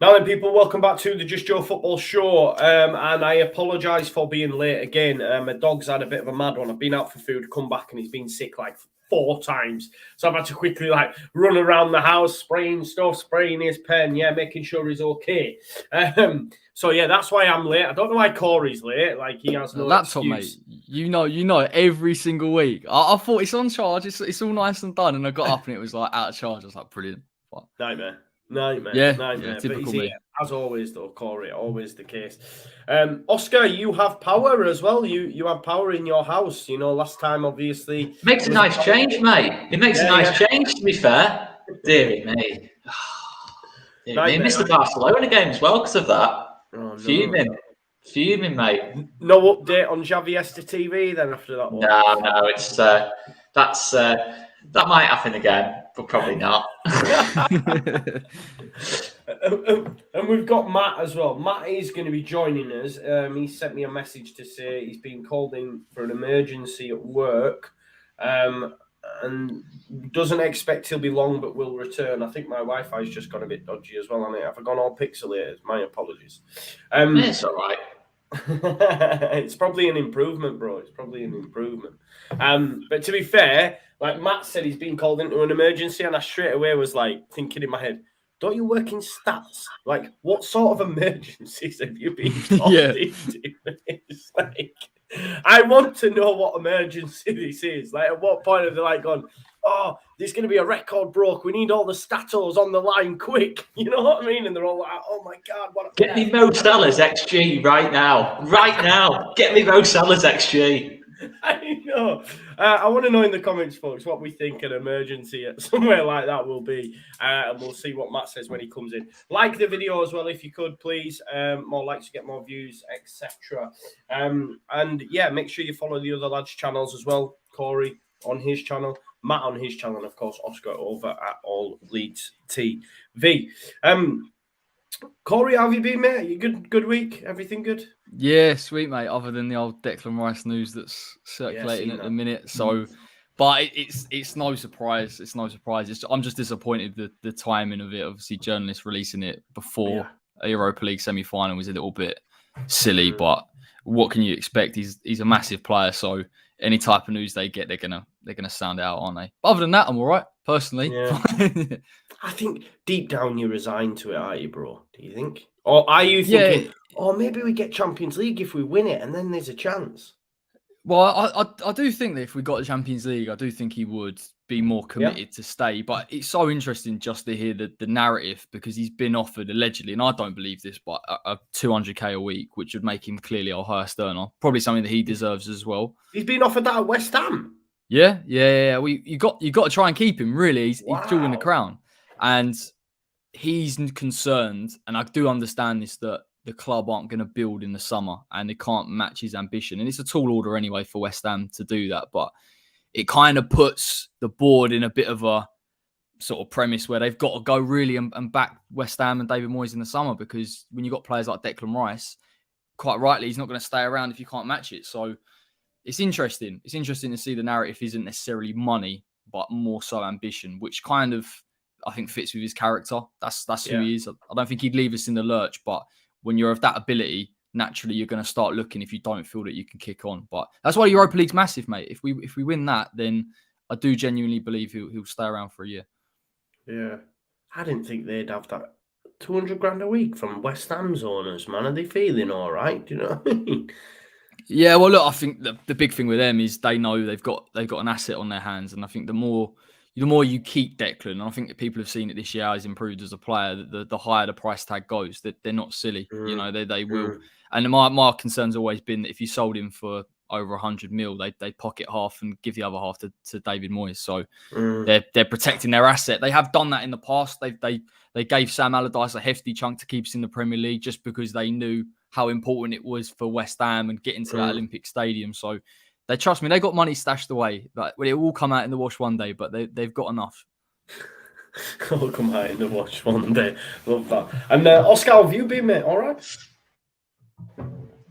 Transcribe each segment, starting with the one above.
Now then, people, welcome back to the Just Joe Football Show. And I apologise for being late again. My dog's had a bit of a mad one. I've been out for food, come back, and he's been sick like 4 times. So I've had to quickly run around the house, spraying stuff, spraying his pen, making sure he's okay. So that's why I'm late. I don't know why Corey's late. Like, he has no laptop, excuse. mate. You know, every single week. I thought it's on charge. It's all nice and done, and I got up and it was like out of charge. I was like, brilliant. But... Nightmare. Yeah, But typical me. as always, though, Corey, always the case. Oscar, you have power as well. You have power in your house. You know, last time, obviously... Makes a nice change, mate. It makes a nice change, to be fair. Dear me. Missed the Barcelona game as well because of that. Oh, no. Fuming, mate. No update on Javiesta TV then after that one? No, it's... that might happen again, but probably not. And we've got Matt as well. Matt is going to be joining us. He sent me a message to say he's been called in for an emergency at work, and doesn't expect he'll be long, but will return. I think my Wi-Fi's just gone a bit dodgy as well, hasn't it? Have I gone all pixelated? My apologies. It's all right. It's probably an improvement, bro. It's probably an improvement. But to be fair, like Matt said, he's been called into an emergency, and I straight away was like thinking in my head, don't you work in stats? Like, what sort of emergencies have you been called into? It's like, I want to know what emergency this is. Like, at what point have they gone, oh, there's going to be a record broke. We need all the statos on the line quick. You know what I mean? And they're all like, oh my God. Get me Mo Salah's XG right now. Right now. Get me Mo Salah's XG. I know. I want to know in the comments, folks, what we think an emergency at somewhere like that will be. And we'll see what Matt says when he comes in. Like the video as well, if you could, please. More likes to get more views, etc. And make sure you follow the other lads' channels as well. Corey on his channel, Matt on his channel, and of course, Oscar over at All Leeds TV. Corey, how have you been, mate? You good week? Everything good? Yeah, sweet, mate. Other than the old Declan Rice news that's circulating at the minute. So, but it's no surprise. It's no surprise. I'm just disappointed that the timing of it. Obviously, journalists releasing it before a Europa League semi-final was a little bit silly. But what can you expect? He's a massive player. So any type of news they get, they're gonna sound it out, aren't they? But other than that, I'm all right personally. Yeah. I think deep down you're resigned to it, aren't you, bro? Do you think? Or are you thinking, maybe we get Champions League if we win it and then there's a chance? Well, I do think that if we got the Champions League, I do think he would be more committed to stay. But it's so interesting just to hear the narrative, because he's been offered allegedly, and I don't believe this, but a 200k a week, which would make him clearly our highest earner. Probably something that he deserves as well. He's been offered that at West Ham. Yeah. You got to try and keep him. Really, he's jewelling the crown. And he's concerned, and I do understand this, that the club aren't going to build in the summer and they can't match his ambition. And it's a tall order anyway for West Ham to do that. But it kind of puts the board in a bit of a sort of premise where they've got to go really and back West Ham and David Moyes in the summer, because when you've got players like Declan Rice, quite rightly, he's not going to stay around if you can't match it. So it's interesting. It's interesting to see the narrative isn't necessarily money, but more so ambition, which kind of, I think, fits with his character. That's who he is. I don't think he'd leave us in the lurch, but when you're of that ability, naturally you're going to start looking if you don't feel that you can kick on. But that's why Europa League's massive, mate. If we win that, then I do genuinely believe he'll stay around for a year. Yeah. I didn't think they'd have that 200 grand a week from West Ham's owners, man. Are they feeling all right? Do you know what I mean? Yeah, well, look, I think the big thing with them is they know they've got an asset on their hands, and I think the more you keep Declan, and I think that people have seen it this year, how he's improved as a player, the higher the price tag goes, that they're not silly. You know, they will. And my concern's always been that if you sold him for over 100 mil, they pocket half and give the other half to David Moyes. So they're protecting their asset. They have done that in the past. They gave Sam Allardyce a hefty chunk to keep us in the Premier League just because they knew how important it was for West Ham and getting to that Olympic Stadium. So they trust me. They got money stashed away. Like, it will come out in the wash one day, but they've got enough. It will come out in the wash one day. Love that. And Oscar, how have you been, mate? All right?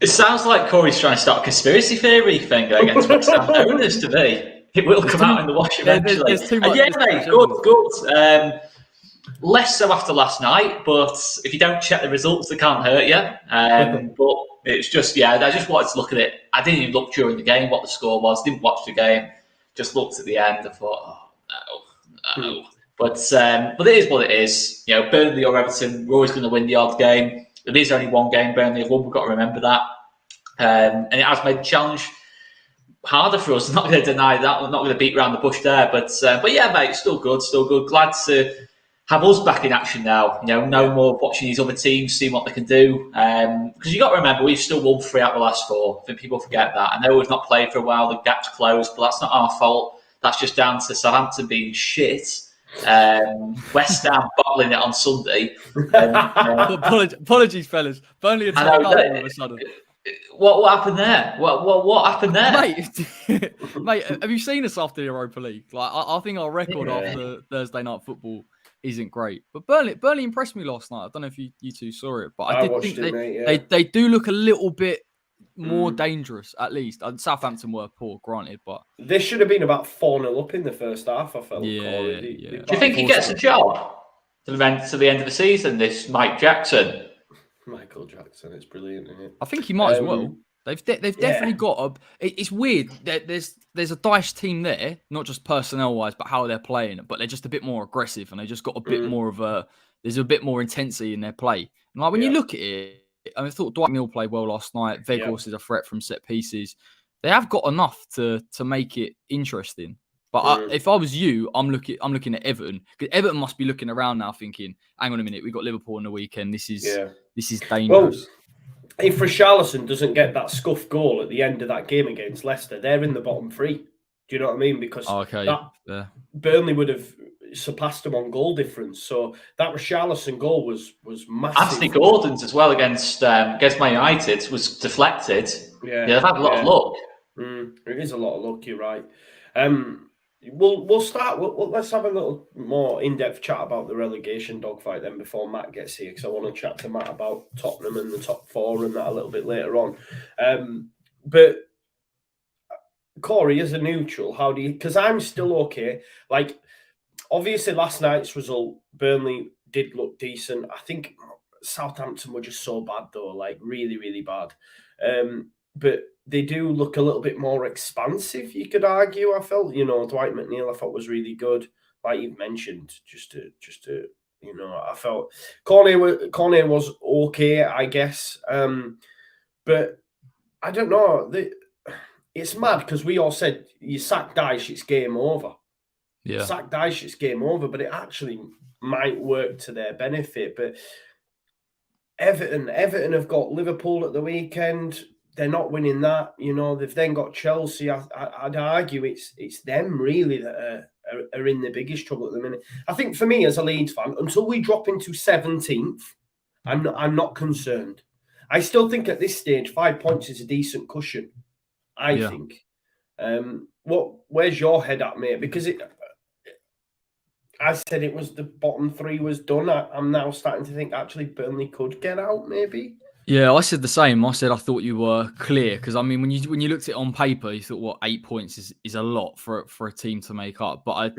It sounds like Corey's trying to start a conspiracy theory thing against West Ham owners to me. It will come out in the wash eventually. There's too much. Yeah, mate, good. Less so after last night, but if you don't check the results, they can't hurt you. But it's just, I just wanted to look at it. I didn't even look during the game what the score was. Didn't watch the game. Just looked at the end and thought, oh, no. But it is what it is. Burnley or Everton, we're always going to win the odd game. There is only one game Burnley have won. We've got to remember that. And it has made the challenge harder for us. I'm not going to deny that. We're not going to beat around the bush there. But yeah, mate, still good. Glad to have us back in action now. No more watching these other teams, seeing what they can do. Because you got to remember, we've still won 3 out of the last 4. I think people forget that. I know we've not played for a while. The gap's closed, but that's not our fault. That's just down to Southampton being shit. West Ham bottling it on Sunday. Apologies, fellas. Burnley are all of a sudden. What happened there? What happened there, mate? Have you seen us after the Europa League? Like, I think our record after Thursday night football isn't great. But Burnley impressed me last night. I don't know if you two saw it, but I did think they do look a little bit more dangerous, at least. Southampton were poor, granted, but they should have been about 4-0 up in the first half, I felt. Do you think he gets a job to the end of the season, this Michael Jackson, it's brilliant, isn't it? I think he might as well. They've definitely got it's weird. There's a Dyche team there, not just personnel-wise, but how they're playing. But they're just a bit more aggressive, and they just got a bit more of there's a bit more intensity in their play. And like when you look at it, I thought Dwight Mill played well last night. Weghorst is a threat from set pieces. They have got enough to make it interesting. But if I was you, I'm looking at Everton, because Everton must be looking around now, thinking, "Hang on a minute, we've got Liverpool on the weekend. This is dangerous." Well, if Richarlison doesn't get that scuff goal at the end of that game against Leicester, they're in the bottom 3. Do you know what I mean? Because Burnley would have surpassed them on goal difference. So that Richarlison goal was massive. Anthony Gordon's as well against Man United was deflected. They've had a lot of luck. It is a lot of luck. You're right. We'll start. Let's have a little more in-depth chat about the relegation dogfight then before Matt gets here, because I want to chat to Matt about Tottenham and the top 4 and that a little bit later on. But Corey, as a neutral, how do you? Because I'm still okay. Like, obviously, last night's result, Burnley did look decent. I think Southampton were just so bad though, like really, really bad. But they do look a little bit more expansive, you could argue. I felt, Dwight McNeil, I thought was really good. Like you've mentioned, just to I felt Cornet was okay, I guess. But I don't know. It's mad because we all said you sack Dyche, it's game over. Yeah. Sack Dyche, it's game over, but it actually might work to their benefit. But Everton have got Liverpool at the weekend. They're not winning that. They've then got Chelsea. I'd argue it's them really that are in the biggest trouble at the minute. I think for me as a Leeds fan, until we drop into 17th, I'm not concerned. I still think at this stage 5 points is a decent cushion. I think. Where's your head at, mate? Because I said it was the bottom 3 was done. I'm now starting to think actually Burnley could get out, maybe. Yeah, I said the same. I said I thought you were clear, because I mean when you looked at it on paper, you thought 8 points is a lot for a team to make up. But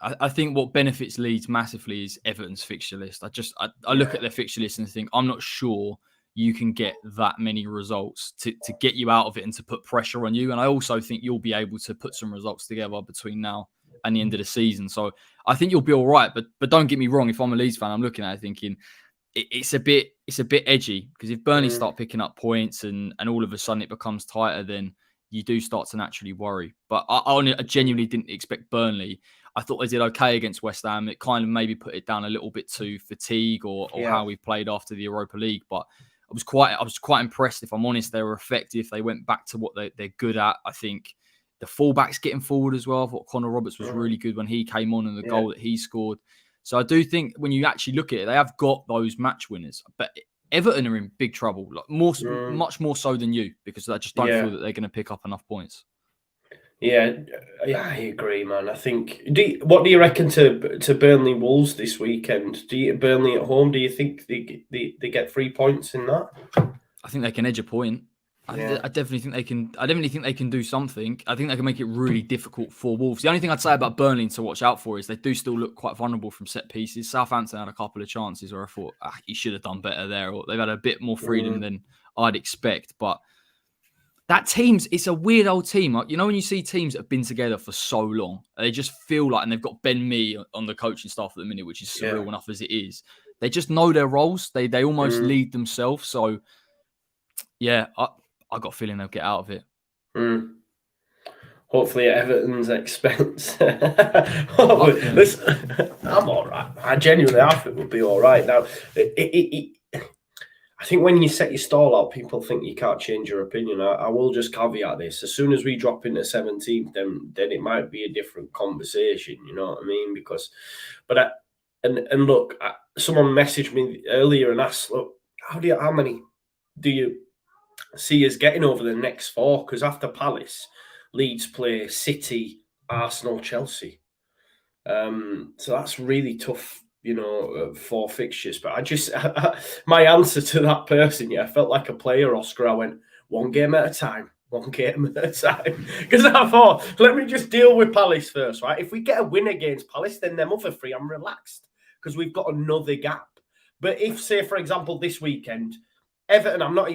I think what benefits Leeds massively is Everton's fixture list. I look at their fixture list and think I'm not sure you can get that many results to get you out of it and to put pressure on you. And I also think you'll be able to put some results together between now and the end of the season. So I think you'll be all right. But don't get me wrong, if I'm a Leeds fan, I'm looking at it thinking it's a bit edgy, because if Burnley start picking up points and all of a sudden it becomes tighter, then you do start to naturally worry. But I genuinely didn't expect Burnley. I thought they did okay against West Ham. It kind of maybe put it down a little bit to fatigue or how we played after the Europa League. But I was quite impressed, if I'm honest. They were effective. They went back to what they're good at. I think the fullbacks getting forward as well. I thought Connor Roberts was really good when he came on, and the goal that he scored. So I do think when you actually look at it, they have got those match winners. But Everton are in big trouble, much more so than you, because I just don't feel that they're going to pick up enough points. Yeah, I agree, man. I think. What do you reckon to Burnley Wolves this weekend? Burnley at home? Do you think they get 3 points in that? I think they can edge a point. I definitely think they can. I definitely think they can do something. I think they can make it really difficult for Wolves. The only thing I'd say about Burnley to watch out for is they do still look quite vulnerable from set pieces. Southampton had a couple of chances where I thought he should have done better there, or they've had a bit more freedom than I'd expect. But that it's a weird old team. Like, you know, when you see teams that have been together for so long, they just feel like, and they've got Ben Mee on the coaching staff at the minute, which is surreal enough as it is. They just know their roles. They almost lead themselves. So, yeah, I got a feeling they'll get out of it. Hopefully at Everton's expense. Listen, I'm all right. I think we'll be all right. Now, I think when you set your stall out, people think you can't change your opinion. I will just caveat this. As soon as we drop into 17th, then it might be a different conversation. You know what I mean? Look, someone messaged me earlier and asked, look, how many do you see us getting over the next 4? Because after Palace, Leeds play City, Arsenal, Chelsea. So that's really tough, 4 fixtures. But my answer to that person, I felt like a player, Oscar. I went, 1 game at a time. 1 game at a time. Because I thought, let me just deal with Palace first, right? If we get a win against Palace, then them other 3, I'm relaxed. Because we've got another gap. But if, say, for example, this weekend, Everton, I know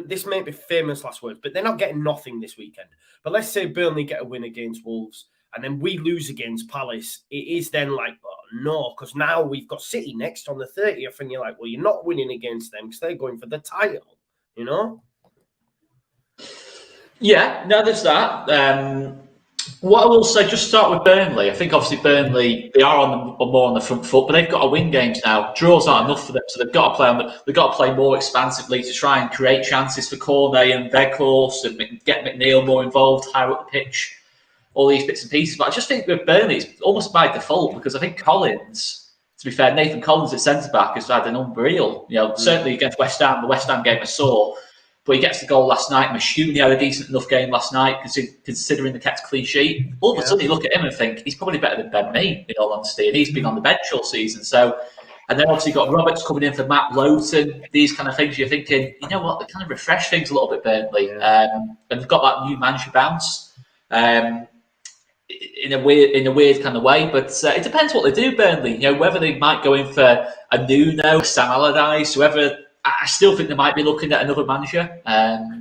this may be famous last words, but they're not getting nothing this weekend. But let's say Burnley get a win against Wolves, and then we lose against Palace. It is then like, oh, no, because now we've got City next on the 30th, and you're like, well, you're not winning against them because they're going for the title, Yeah, no, there's that. What I will say, just start with Burnley. I think obviously Burnley, they are more on the front foot, but they've got to win games now. Draws aren't enough for them, so they've got to play more expansively to try and create chances for Cornet and Weghorst and get McNeil more involved, higher up the pitch, all these bits and pieces. But I just think with Burnley, it's almost by default because I think Collins, to be fair, Nathan Collins at centre back has had an unreal, certainly against West Ham, the West Ham game I saw. But he gets the goal last night. Mashuni had a decent enough game last night, considering the kept clean sheet. All of a sudden, you look at him and think he's probably better than Ben Mee, in all honesty. And he's been on the bench all season. So, and then obviously you've got Roberts coming in for Matt Lowton. These kind of things, you're thinking, you know what, they kind of refresh things a little bit, Burnley. And they've got that new manager bounce in a weird kind of way. But it depends what they do, Burnley. Whether they might go in for a Nuno, Sam Allardyce, whoever. I still think they might be looking at another manager.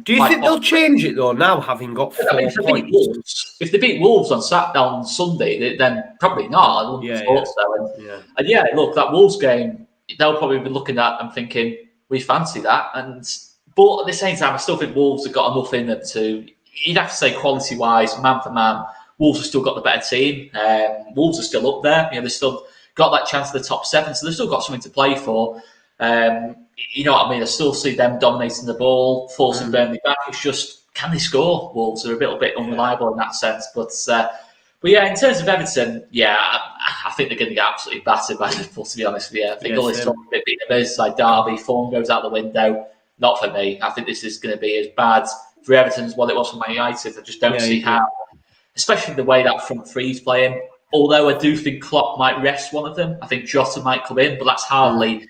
Do you think they'll change it though? Now having got 4 points, if they beat Wolves on Sunday, then probably not. I wouldn't have thought so. And look, that Wolves game, they'll probably be looking at and thinking we fancy that. But at the same time, I still think Wolves have got enough in them to. You'd have to say quality wise, man for man, Wolves have still got the better team. Wolves are still up there. They've still got that chance of the top 7, so they've still got something to play for. You know what I mean? I still see them dominating the ball, forcing Burnley back. It's just, can they score? Wolves are a little bit unreliable in that sense. But yeah, in terms of Everton, I think they're going to get absolutely battered by Liverpool, to be honest with you. I think all this talk of it being a Merseyside derby, form goes out the window. Not for me. I think this is going to be as bad for Everton as what it was for Man United. I just don't see how, especially the way that front three's playing. Although I do think Klopp might rest one of them. I think Jota might come in, but that's hardly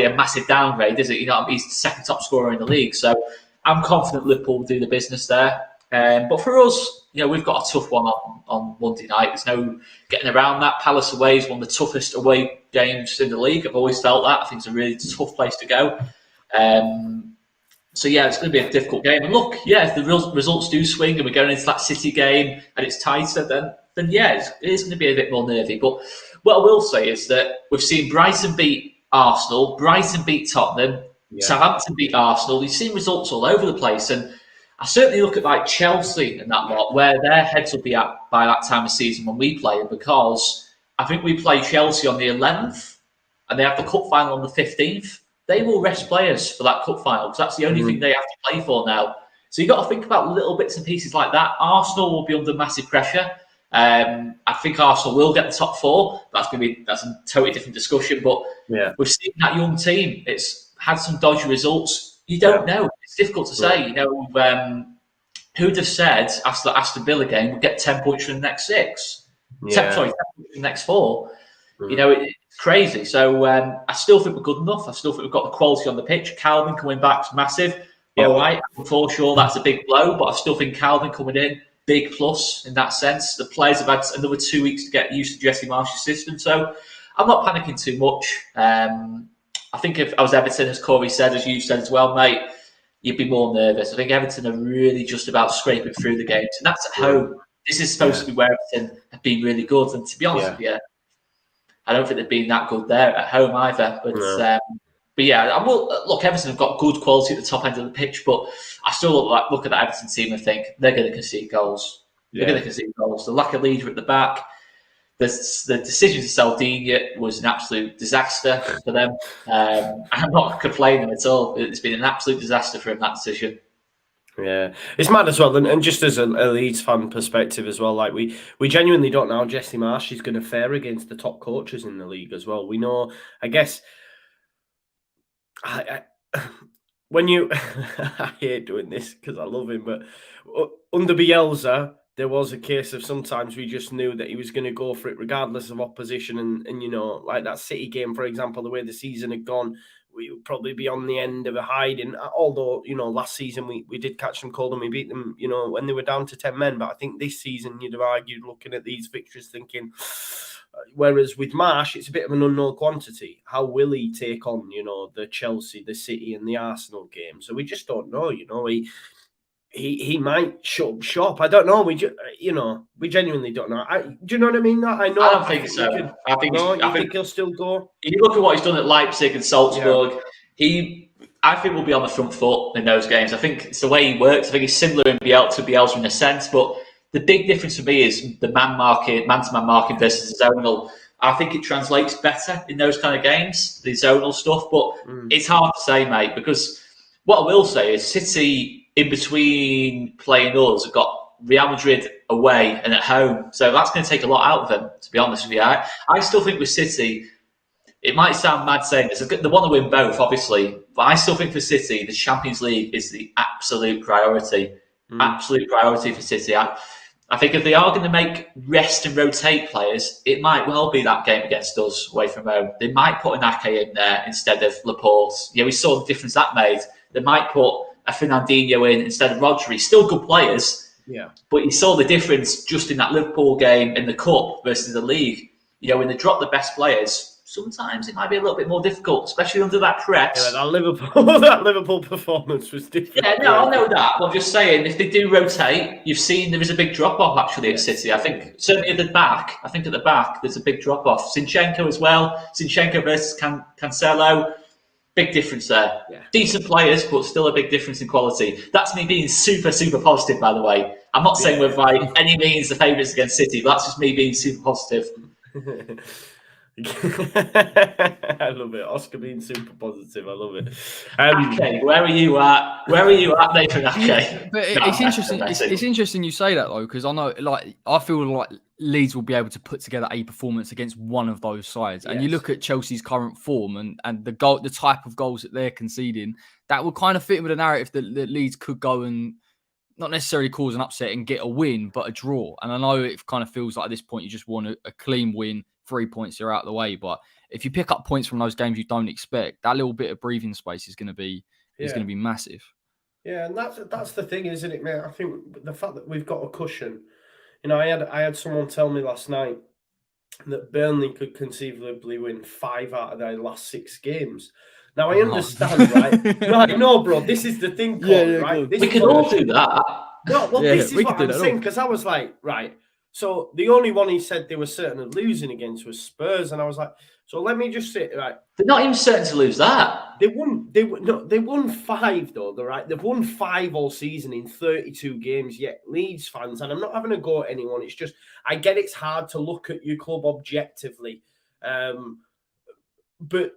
a massive downgrade, is it? He's the second top scorer in the league. So I'm confident Liverpool will do the business there. But for us, we've got a tough one on Monday night. There's no getting around that. Palace away is one of the toughest away games in the league. I've always felt that. I think it's a really tough place to go. So it's going to be a difficult game. And look, if the results do swing and we're going into that City game and it's tighter, then it is going to be a bit more nervy. But what I will say is that we've seen Brighton beat Arsenal, Brighton beat Tottenham, Southampton beat Arsenal. We've seen results all over the place, and I certainly look at like Chelsea and that lot, where their heads will be at by that time of season when we play them, because I think we play Chelsea on the 11th, and they have the cup final on the 15th. They will rest players for that cup final because that's the only thing they have to play for now. So you've got to think about little bits and pieces like that. Arsenal will be under massive pressure. I think Arsenal will get the top 4. That's a totally different discussion. But we've seen that young team. It's had some dodgy results. You don't know. It's difficult to say. Who'd have said after the Aston Villa game we'd get 10 points from the next 6? 10 points from the next 4. It's crazy. So I still think we're good enough. I still think we've got the quality on the pitch. Calvin coming back is massive. all right. For sure, that's a big blow, but I still think Calvin coming in, big plus in that sense. The players have had another 2 weeks to get used to Jesse Marsh's system, so I'm not panicking too much. I think if I was Everton, as Corey said, as you said as well, mate, you'd be more nervous. I think Everton are really just about scraping through the games, and that's at home. This is supposed to be where Everton have been really good, and to be honest with you, I don't think they've been that good there at home either. But yeah, I will look. Everton have got good quality at the top end of the pitch, but I still look at that Everton team and think they're going to concede goals. They're going to concede goals. The lack of leader at the back, the decision to sell Dean was an absolute disaster for them. I'm not complaining at all. It's been an absolute disaster for him, that decision. Yeah, it's mad as well, and just as a Leeds fan perspective as well, like we genuinely don't know how Jesse Marsh is going to fare against the top coaches in the league as well. We know, I guess, when you, I hate doing this because I love him, but under Bielsa, there was a case of sometimes we just knew that he was going to go for it regardless of opposition, and you know, like that City game, for example, the way the season had gone, we would probably be on the end of a hiding. Although, you know, last season we did catch them cold and we beat them, you know, when they were down to 10 men. But I think this season you'd have argued, looking at these fixtures, thinking, whereas with Marsh, it's a bit of an unknown quantity. How will he take on, you know, the Chelsea, the City and the Arsenal game? So we just don't know, you know. He might shut up shop. I don't know. We genuinely don't know. Do you know what I mean? I don't think so. I think he'll still go. If you look at what he's done at Leipzig and Salzburg, I think will be on the front foot in those games. I think it's the way he works. I think he's similar to Bielsa in a sense, but the big difference for me is the man-to-man marking versus the zonal. I think it translates better in those kind of games, the zonal stuff, but it's hard to say, mate, because what I will say is City, in between playing us, have got Real Madrid away and at home. So that's going to take a lot out of them, to be honest with you. I still think with City, it might sound mad saying this, they want to win both, obviously, but I still think for City, the Champions League is the absolute priority. Absolute priority for City. I think if they are going to make rest and rotate players, it might well be that game against us away from home. They might put an Ake in there instead of Laporte. Yeah, we saw the difference that made. They might put a Fernandinho in instead of Rodri. Still good players, but you saw the difference just in that Liverpool game in the Cup versus the league. You know, when they drop the best players, sometimes it might be a little bit more difficult, especially under that press. Yeah, that Liverpool performance was different. Yeah, no, I know that. But I'm just saying, if they do rotate, you've seen there is a big drop-off actually at City. I think certainly at the back, there's a big drop-off. Zinchenko as well. Zinchenko versus Cancelo. Big difference there. Yeah. Decent players, but still a big difference in quality. That's me being super, super positive, by the way. I'm not saying we're by any means the favourites against City, but that's just me being super positive. I love it. Oscar being super positive. I love it. Ake, where are you at? Where are you at, Nathan Ake? But it's interesting. It's interesting you say that though, because I know, like, I feel like Leeds will be able to put together a performance against one of those sides. And you look at Chelsea's current form and the type of goals that they're conceding, that will kind of fit in with the narrative that Leeds could go and not necessarily cause an upset and get a win, but a draw. And I know it kind of feels like at this point you just want a clean win. 3 points, you're out of the way. But if you pick up points from those games you don't expect, that little bit of breathing space is going to be massive. Yeah, and that's the thing, isn't it, mate? I think the fact that we've got a cushion. You know, I had someone tell me last night that Burnley could conceivably win 5 out of their last 6 games. Now I understand, right? No, I know, bro. This is the thing, right? We can all do that. No, well, this is what I'm saying, because I was like, right. So the only one he said they were certain of losing against was Spurs, and I was like, so let me just say, right, they're not even certain to lose that. They won 5 though. They're right. They've won 5 all season in 32 games. Yet Leeds fans, and I'm not having a go at anyone. It's just I get it's hard to look at your club objectively, but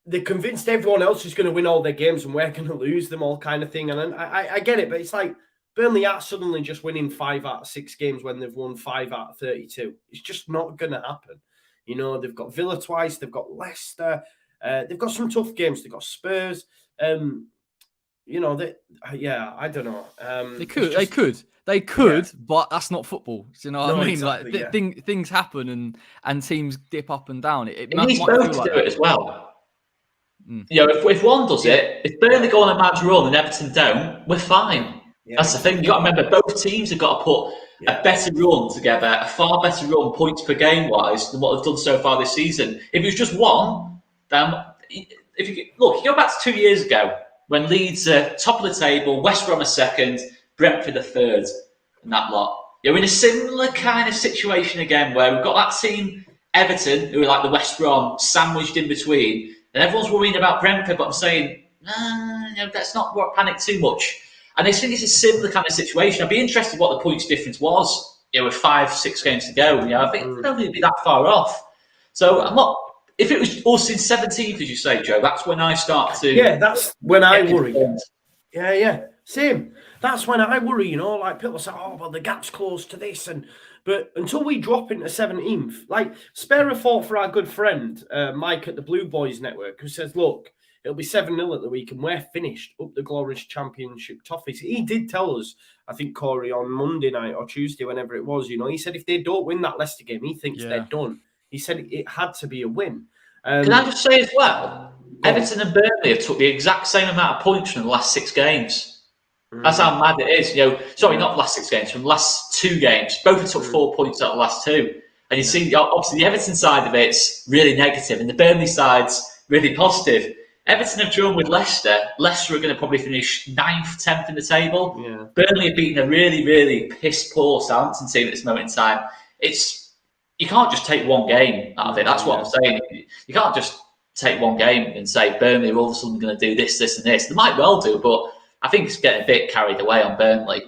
they're convinced everyone else is going to win all their games and we're going to lose them all, kind of thing. And I get it, but it's like Burnley are suddenly just winning 5 out of 6 games when they've won 5 out of 32. It's just not going to happen. You know, they've got Villa twice, they've got Leicester, they've got some tough games, they've got Spurs. You know, I don't know. They could, but that's not football. Do you know what I mean? Exactly, like things happen and teams dip up and down. It needs both to do it as well. You know, if one does it, if Burnley go on a mad run and Everton don't, we're fine. Yeah, That's the thing. You got to remember, both teams have got to put a better run together, a far better run points per game wise than what they've done so far this season. If it was just one, then if you look, you go back to 2 years ago when Leeds are top of the table, West Brom are second, Brentford are third, and that lot. You're in a similar kind of situation again where we've got that team, Everton, who are like the West Brom, sandwiched in between, and everyone's worrying about Brentford, but I'm saying, let's not panic too much. And I think it's a similar kind of situation. I'd be interested what the points difference was, with 5-6 games to go. I think I don't think it'd be that far off. So I'm not. If it was us in 17th, as you say, Joe, that's when I start to. Yeah, that's when I worry. Yeah, same. That's when I worry. Like people say, "Oh, well, the gap's close to this," but until we drop into 17th, like spare a thought for our good friend Mike at the Blue Boys Network, who says, "Look, it'll be 7-0 at the week, and we're finished up the glorious championship toffees." He did tell us, I think, Corey, on Monday night or Tuesday, whenever it was, he said if they don't win that Leicester game, he thinks they're done. He said it had to be a win. Can I just say as well, Everton and Burnley have took the exact same amount of points from the last 6 games. That's how mad it is. Sorry, not the last 6 games, from the last 2 games. Both have took 4 points out of the last 2. And you see, obviously, the Everton side of it's really negative, and the Burnley side's really positive. Everton have drawn with Leicester. Leicester are going to probably finish 9th, 10th in the table. Yeah. Burnley have beaten a really, really piss-poor Southampton team at this moment in time. You can't just take one game out of it. That's what I'm saying. You can't just take one game and say Burnley are all of a sudden going to do this, this, and this. They might well do, but I think it's getting a bit carried away on Burnley.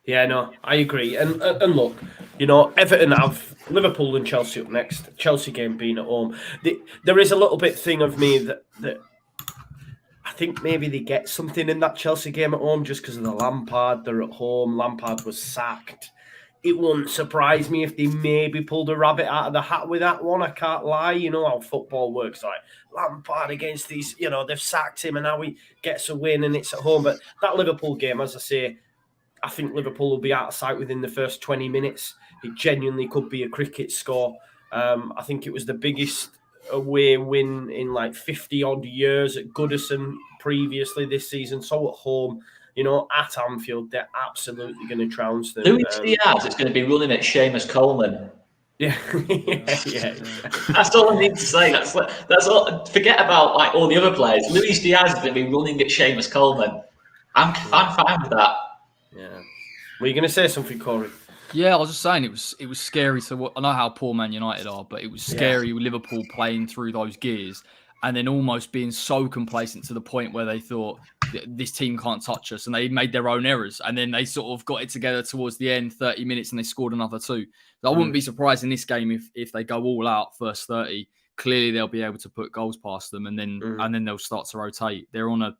Yeah, no, I agree. And look, Everton have Liverpool and Chelsea up next. Chelsea game being at home. There is a little bit thing of me that I think maybe they get something in that Chelsea game at home just because of the Lampard. They're at home. Lampard was sacked. It wouldn't surprise me if they maybe pulled a rabbit out of the hat with that one. I can't lie. You know how football works. Like Lampard against these, they've sacked him and now he gets a win and it's at home. But that Liverpool game, as I say, I think Liverpool will be out of sight within the first 20 minutes. It genuinely could be a cricket score. I think it was the biggest away win in like 50-odd years at Goodison previously this season. So at home, at Anfield, they're absolutely going to trounce them. Luis Diaz is going to be running at Seamus Coleman. Yeah. That's all I need to say. That's all. Forget about all the other players. Luis Diaz is going to be running at Seamus Coleman. I'm fine with that. Yeah. Were you going to say something, Corey? Yeah, I was just saying it was scary. So I know how poor Man United are, but it was scary with Liverpool playing through those gears and then almost being so complacent to the point where they thought this team can't touch us, and they made their own errors, and then they sort of got it together towards the end, 30 minutes, and they scored another 2. So I wouldn't be surprised in this game if they go all out first 30. Clearly, they'll be able to put goals past them, and then they'll start to rotate. They're on a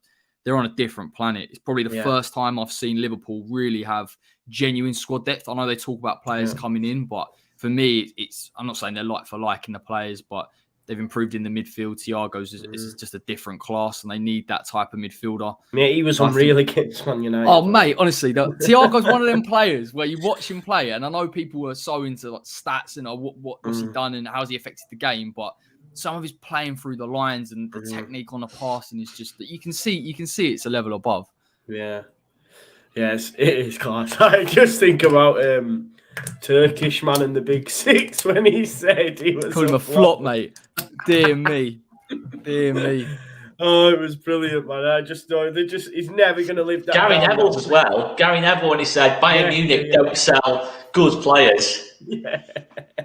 different planet. It's probably the first time I've seen Liverpool really have genuine squad depth. I know they talk about players coming in, but for me, I'm not saying they're like for like in the players, but they've improved in the midfield. Thiago's is just a different class, and they need that type of midfielder. Mate, he was unreal against Man United. Oh, mate, honestly, Thiago's one of them players where you watch him play, and I know people are so into stats and what's he done and how's he affected the game, but some of his playing through the lines and the technique on the passing is just that you can see it's a level above. Yeah. Yes, it is class. I just think about Turkish man in the Big Six when he said he was called him a flop, mate. Dear me. Oh, it was brilliant, man. I just know he's never going to live that. Gary Neville as well. Gary Neville when he said Bayern Munich don't sell good players. Yeah,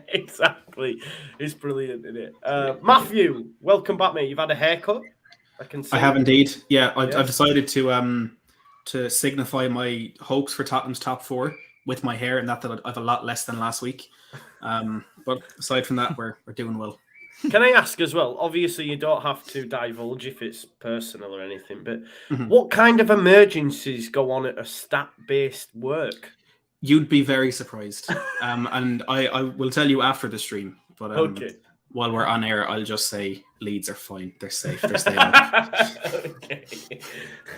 exactly. It's brilliant, isn't it? Matthew, welcome back, mate. You've had a haircut. I have indeed. Yeah, I've decided to signify my hopes for Tottenham's top 4 with my hair, and that I've a lot less than last week. But aside from that, we're doing well. Can I ask as well? Obviously, you don't have to divulge if it's personal or anything, but what kind of emergencies go on at a stat-based work? You'd be very surprised. And I will tell you after the stream. But okay. While we're on air, I'll just say Leeds are fine. They're safe. They're staying up. Okay.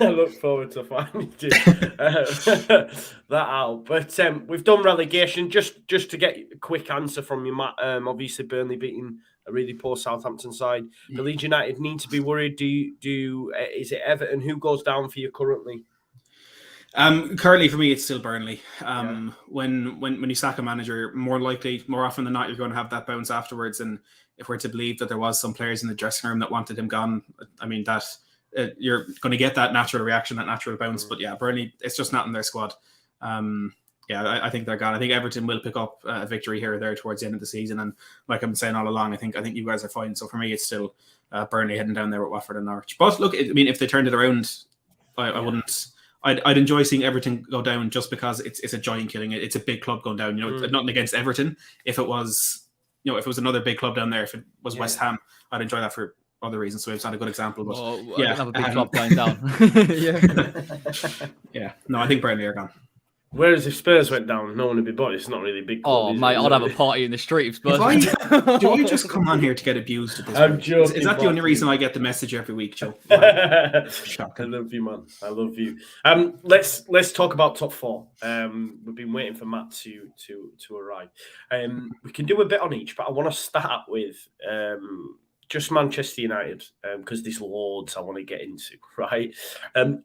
I look forward to finding that out. But we've done relegation. Just to get a quick answer from you, Matt. Obviously, Burnley beating a really poor Southampton side. The Leeds United need to be worried. Is it Everton? Who goes down for you currently? Currently for me, it's still Burnley. When you sack a manager, more often than not, you're going to have that bounce afterwards. And if we're to believe that there was some players in the dressing room that wanted him gone, I mean, that you're going to get that natural reaction, that natural bounce. But yeah, Burnley, it's just not in their squad. I think they're gone. I think Everton will pick up a victory here or there towards the end of the season. And like I'm saying all along, I think you guys are fine. So for me, it's still Burnley heading down there with Watford and Norwich. But look, I mean, if they turned it around, I wouldn't. I'd enjoy seeing Everton go down just because it's a giant killing. It's a big club going down. Nothing against Everton. If it was, if it was another big club down there, if it was West Ham, I'd enjoy that for other reasons. So it's not a good example. But I don't have a big club going down. No, I think Burnley are gone. Whereas if Spurs went down, no one would be bothered. It's not really a big club. Oh, mate, I'd have a party in the street if Spurs went down. Do you just come on here to get abused at this I'm point? joking. Is that the only reason I get the message every week, Joe? I love you, man. I love you. Let's talk about top four. We've been waiting for Matt to arrive. We can do a bit on each, but I want to start with just Manchester United because there's loads I want to get into, right?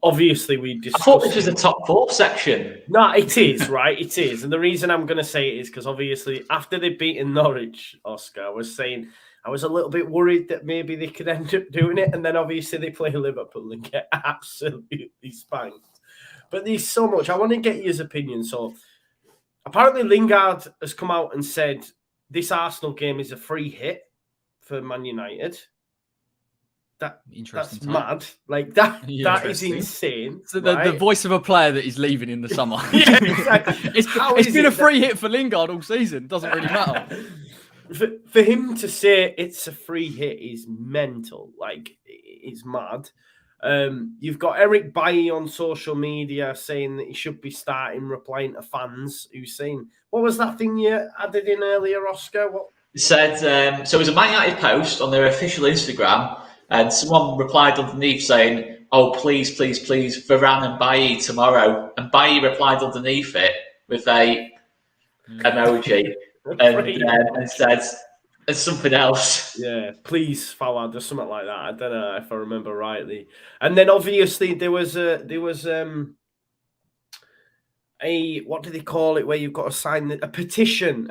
Obviously, we discussed... I thought this was the top four section. No, it is, right? It is. And the reason I'm going to say it is because obviously after they've beaten Norwich, Oscar, I was saying I was a little bit worried that maybe they could end up doing it. And then obviously they play Liverpool and get absolutely spanked. But there's so much. I want to get your opinion. So apparently Lingard has come out and said this Arsenal game is a free hit for Man United. That's mad. Like that is insane. So the voice of a player that is leaving in the summer. Yeah, exactly. It's been a free hit for Lingard all season. Doesn't really matter. For him to say it's a free hit is mental. Like, it's mad. You've got Eric Bailly on social media saying that he should be starting, replying to fans who's saying, what was that thing you added in earlier, Oscar? What? It said, so it was a Man United post on their official Instagram, and someone replied underneath saying, oh, please, please, please, Varane and Bailly tomorrow. And Bailly replied underneath it with a emoji and said, and something else. Yeah, please, Fawad, or something like that. I don't know if I remember rightly. And then obviously there was a what do they call it, where you've got to sign a petition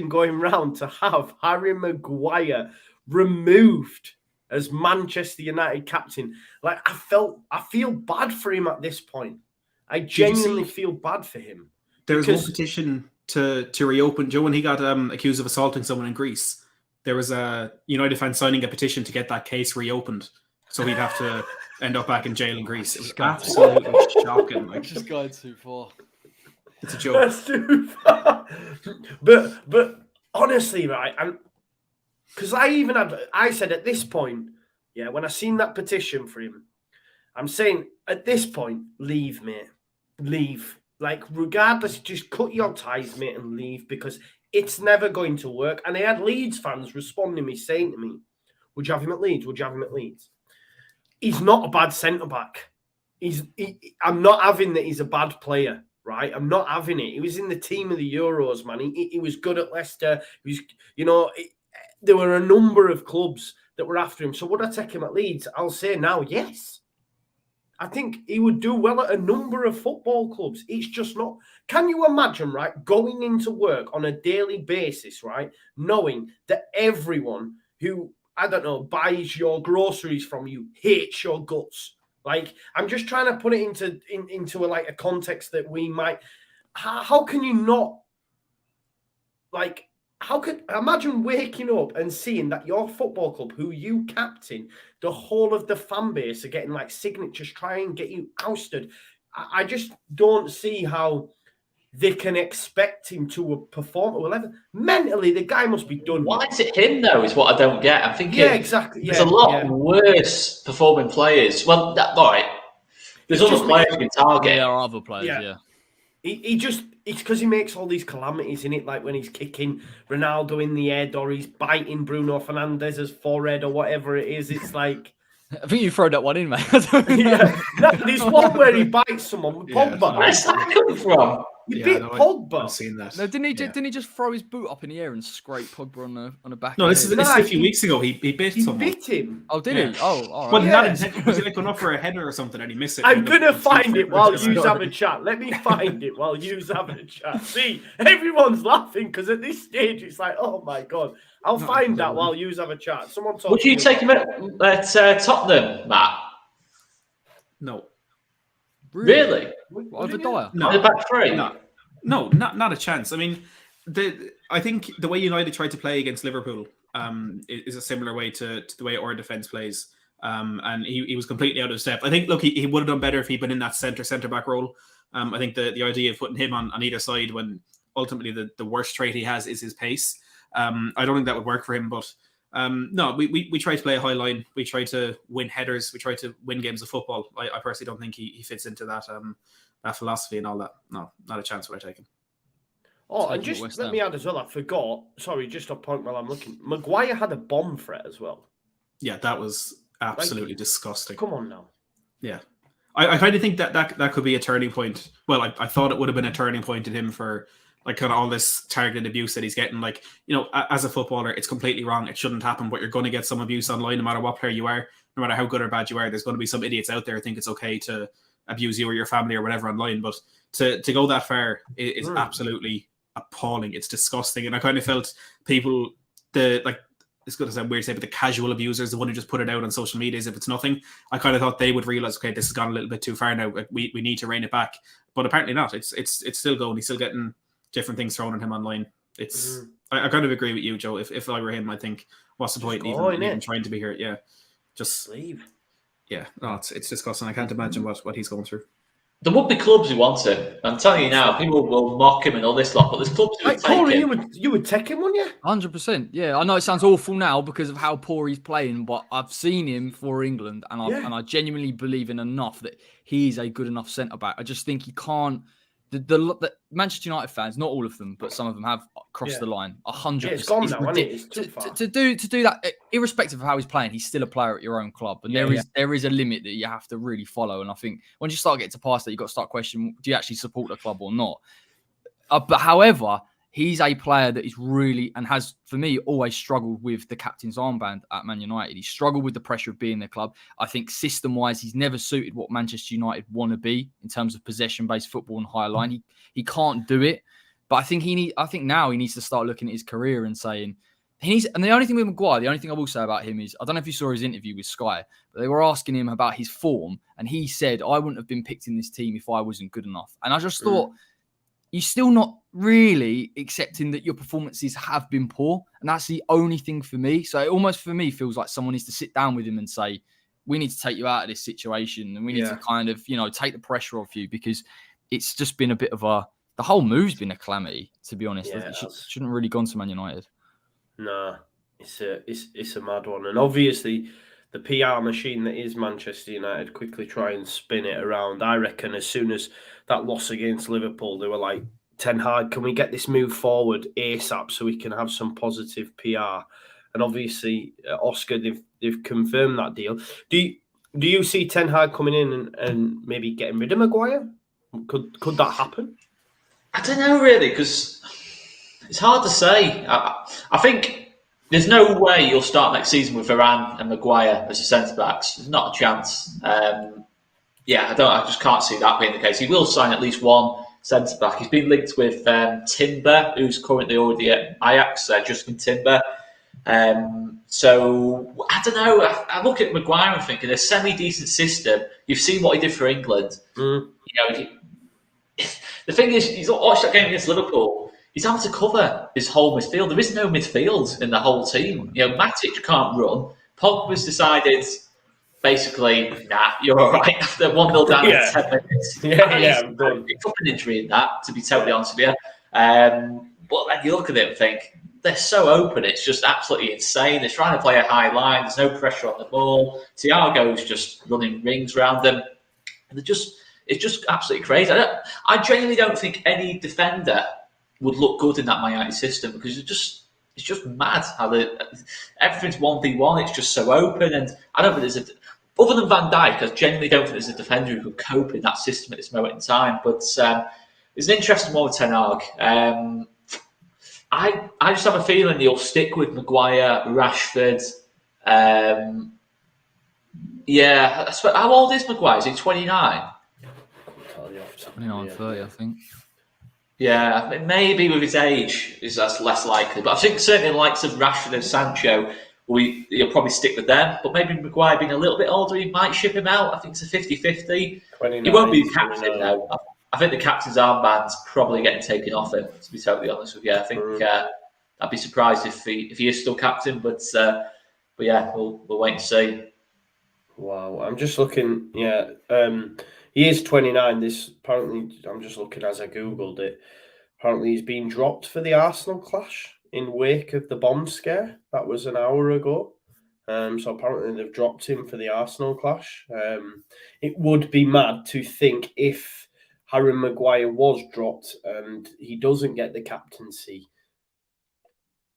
going round to have Harry Maguire removed as Manchester United captain. Like, I feel bad for him at this point. I genuinely feel bad for him. There was one petition to reopen. Joe, when he got accused of assaulting someone in Greece, there was a United fan signing a petition to get that case reopened, so he'd have to end up back in jail in Greece. It was absolutely shocking. Like, just going too far. It's a joke. That's too far. But honestly, right, because I said at this point, yeah, when I seen that petition for him, I'm saying at this point, leave, mate. Leave. Like, regardless, just cut your ties, mate, and leave, because it's never going to work. And I had Leeds fans responding me, saying to me, would you have him at Leeds? Would you have him at Leeds? He's not a bad centre-back. I'm not having that he's a bad player, right? I'm not having it. He was in the team of the Euros, man. He was good at Leicester. He was, there were a number of clubs that were after him. So would I take him at Leeds? I'll say now, yes. I think he would do well at a number of football clubs. It's just not. Can you imagine, right, going into work on a daily basis, right, knowing that everyone who, I don't know, buys your groceries from you hates your guts? Like, I'm just trying to put it into a context that we might. How can you not, like? Imagine waking up and seeing that your football club, who you captain, the whole of the fan base are getting like signatures, try and get you ousted. I just don't see how they can expect him to perform at a level. Mentally, the guy must be done. Why is it him, though, is what I don't get. I'm thinking, yeah, exactly. There's a lot worse performing players. Well, all right. There's other players you can target. There are other players, yeah. It's because he makes all these calamities in it, like when he's kicking Ronaldo in the head or he's biting Bruno Fernandes's forehead or whatever it is. It's like, I think you throw that one in, mate. yeah. There's one where he bites someone with Pogba. Where's that come from? You bit Pogba. I've seen that. No, didn't he just throw his boot up in the air and scrape Pogba on the back? No, of this the is head? a few weeks ago. He bit someone. He bit him. Oh, did he? Oh, all right. Well, Yeah. was he like going up for a header or something and he missed it? I'm gonna find it while you Sorry. have a chat. Let me find it while you have a chat. See, everyone's laughing because at this stage it's like, oh my god. I'll find that while you have a chat. Someone talk. Would you take him at Tottenham, Matt? No. Really? Over Dyer? No. The back three? No, not a chance. I mean, I think the way United tried to play against Liverpool is a similar way to the way our defence plays. And he was completely out of step. I think, look, he would have done better if he'd been in that centre-back role. I think the idea of putting him on either side when ultimately the worst trait he has is his pace. I don't think that would work for him, but no, we try to play a high line. We try to win headers. We try to win games of football. I personally don't think he fits into that philosophy and all that. No, not a chance would I take him. Oh, and just let me add as well, I forgot. Sorry, just a point while I'm looking. Maguire had a bomb threat as well. Yeah, that was absolutely disgusting. Come on now. Yeah. I kind of think that could be a turning point. Well, I thought it would have been a turning point in him for like kind of all this targeted abuse that he's getting. Like, you know, as a footballer, it's completely wrong. It shouldn't happen, but you're going to get some abuse online no matter what player you are, no matter how good or bad you are. There's going to be some idiots out there who think it's okay to abuse you or your family or whatever online. But to go that far is absolutely appalling. It's disgusting. And I kind of felt people, it's going to sound weird to say, but the casual abusers, the one who just put it out on social media as if it's nothing, I kind of thought they would realize, okay, this has gone a little bit too far now. We need to rein it back. But apparently not. It's still going. He's still getting different things thrown at him online. It's I kind of agree with you, Joe. If I were him, I think what's the point even trying to be here? Yeah, just leave. Yeah, no, it's disgusting. I can't imagine what he's going through. There would be clubs who want him. I'm telling you now, people will mock him and all this lot, but there's clubs who would take him. You would take him, wouldn't you? 100%. Yeah, I know it sounds awful now because of how poor he's playing, but I've seen him for England, and I genuinely believe in enough that he's a good enough centre back. I just think he can't. The Manchester United fans, not all of them, but some of them have crossed the line. 100%. It's gone now, isn't it? It's too far. To do that, irrespective of how he's playing, he's still a player at your own club, and there is a limit that you have to really follow. And I think when you start getting to past that, you've got to start questioning: do you actually support the club or not? But however, he's a player that is really, and has, for me, always struggled with the captain's armband at Man United. He struggled with the pressure of being their club. I think system-wise, he's never suited what Manchester United want to be in terms of possession-based football and high line. He can't do it. But I think now he needs to start looking at his career and saying, and the only thing with Maguire, the only thing I will say about him is, I don't know if you saw his interview with Sky, but they were asking him about his form, and he said, I wouldn't have been picked in this team if I wasn't good enough. And I just thought, you're still not really accepting that your performances have been poor. And that's the only thing for me. So it almost for me feels like someone needs to sit down with him and say, we need to take you out of this situation. And we need to kind of, take the pressure off you, because it's just been a bit of the whole move's been a calamity, to be honest. Yeah, it shouldn't really gone to Man United. Nah, it's a mad one. And obviously the PR machine that is Manchester United quickly try and spin it around. I reckon as soon as that loss against Liverpool, they were like, Ten Hag, can we get this move forward ASAP so we can have some positive PR? And obviously, Oscar, they've confirmed that deal. Do you see Ten Hag coming in and maybe getting rid of Maguire? Could that happen? I don't know really, because it's hard to say. I think there's no way you'll start next season with Varane and Maguire as your centre backs. There's not a chance. I just can't see that being the case. He will sign at least one centre back. He's been linked with Timber, who's currently already at Ajax, Justin Timber. So I don't know. I look at Maguire and think in a semi-decent system. You've seen what he did for England. The thing is, he's watched that game against Liverpool. He's having to cover his whole midfield. There is no midfield in the whole team. Matic can't run. Pogba's decided, basically, nah, you're all right. After 1-0 down in 10 minutes. Picked up an injury in that, to be totally honest with you. But then you look at it and think, they're so open, it's just absolutely insane. They're trying to play a high line, there's no pressure on the ball. Thiago's just running rings around them. And it's just absolutely crazy. I genuinely don't think any defender would look good in that Man United system, because it's just mad how everything's 1v1. It's just so open, and I don't think there's other than Van Dijk, I genuinely don't think there's a defender who could cope in that system at this moment in time. But It's an interesting one with Ten Hag. I just have a feeling he'll stick with Maguire, Rashford. How old is Maguire? Is he 29? 29, 30, I think. Yeah, maybe with his age, that's less likely. But I think certainly the likes of Rashford and Sancho, he'll probably stick with them. But maybe Maguire being a little bit older, he might ship him out. I think it's a 50-50. He won't be the captain, though. I think the captain's armband's probably getting taken off him, to be totally honest with you. I think I'd be surprised if he is still captain. But yeah, we'll wait and see. Wow, I'm just looking. Yeah, he is 29. Apparently, I'm just looking as I googled it. Apparently, he's been dropped for the Arsenal clash in wake of the bomb scare. That was an hour ago. So apparently they've dropped him for the Arsenal clash. It would be mad to think if Harry Maguire was dropped and he doesn't get the captaincy,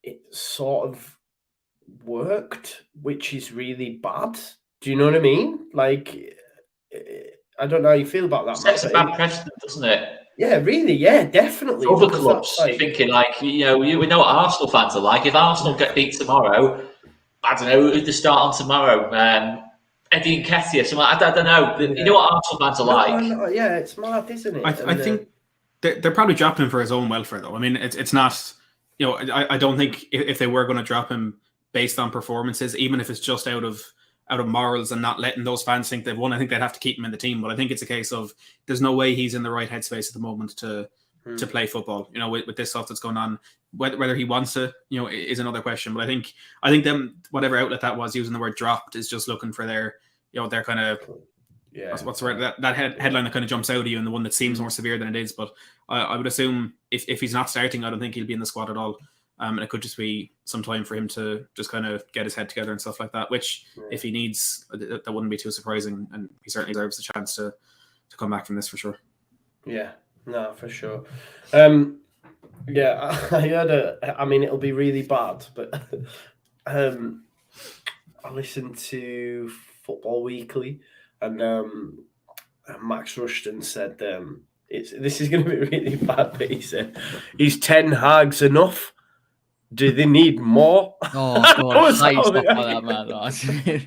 it sort of worked, which is really bad. Do you know what I mean? Like, I don't know how you feel about that. Sets a bad precedent, doesn't it? Yeah, really. Yeah, definitely. Other clubs thinking we know what Arsenal fans are like. If Arsenal get beat tomorrow, I don't know who'd they start on tomorrow. Eddie Nketiah, something. I don't know. Yeah. You know what Arsenal fans are like. Yeah, it's mad, isn't it? I think they're probably dropping him for his own welfare, though. I mean, it's not. I don't think if they were going to drop him based on performances, even if it's just out of morals and not letting those fans think they've won, I think they'd have to keep him in the team. But I think it's a case of there's no way he's in the right headspace at the moment to play football. With this stuff that's going on, whether he wants to, is another question. But I think them, whatever outlet that was using the word dropped, is just looking for their kind of what's the word, that headline that kind of jumps out at you and the one that seems more severe than it is. But I would assume if he's not starting, I don't think he'll be in the squad at all. And it could just be some time for him to just kind of get his head together and stuff like that, which if he needs, that wouldn't be too surprising. And he certainly deserves the chance to come back from this for sure. Yeah, no, for sure. I heard it'll be really bad, but I listened to Football Weekly and Max Rushton said this is going to be really bad, but he said, is Ten Hag's enough? Do they need more? Oh, God, I hate stuff like that, man.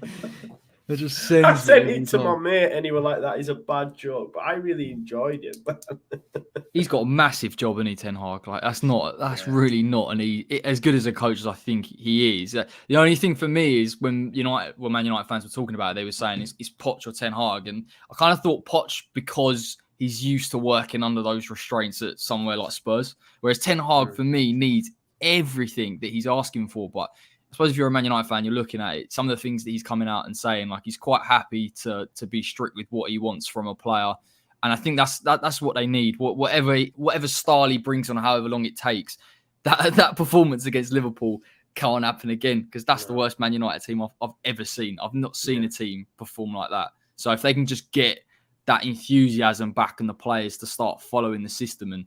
It just sends I sent it to my mate and he was like, that is a bad joke, but I really enjoyed it. He's got a massive job, isn't he, Ten Hag? Like, that's really not as good as a coach as I think he is. The only thing for me is when Man United fans were talking about it, they were saying, is Poch or Ten Hag? And I kind of thought Poch because he's used to working under those restraints at somewhere like Spurs, whereas Ten Hag, for me, needs everything that he's asking for. But I suppose if you're a Man United fan, you're looking at it, some of the things that he's coming out and saying, like he's quite happy to be strict with what he wants from a player. And I think that's what they need. Whatever style he brings on, however long it takes, that performance against Liverpool can't happen again, because that's the worst Man United team I've ever seen. I've not seen a team perform like that. So if they can just get that enthusiasm back in the players to start following the system. And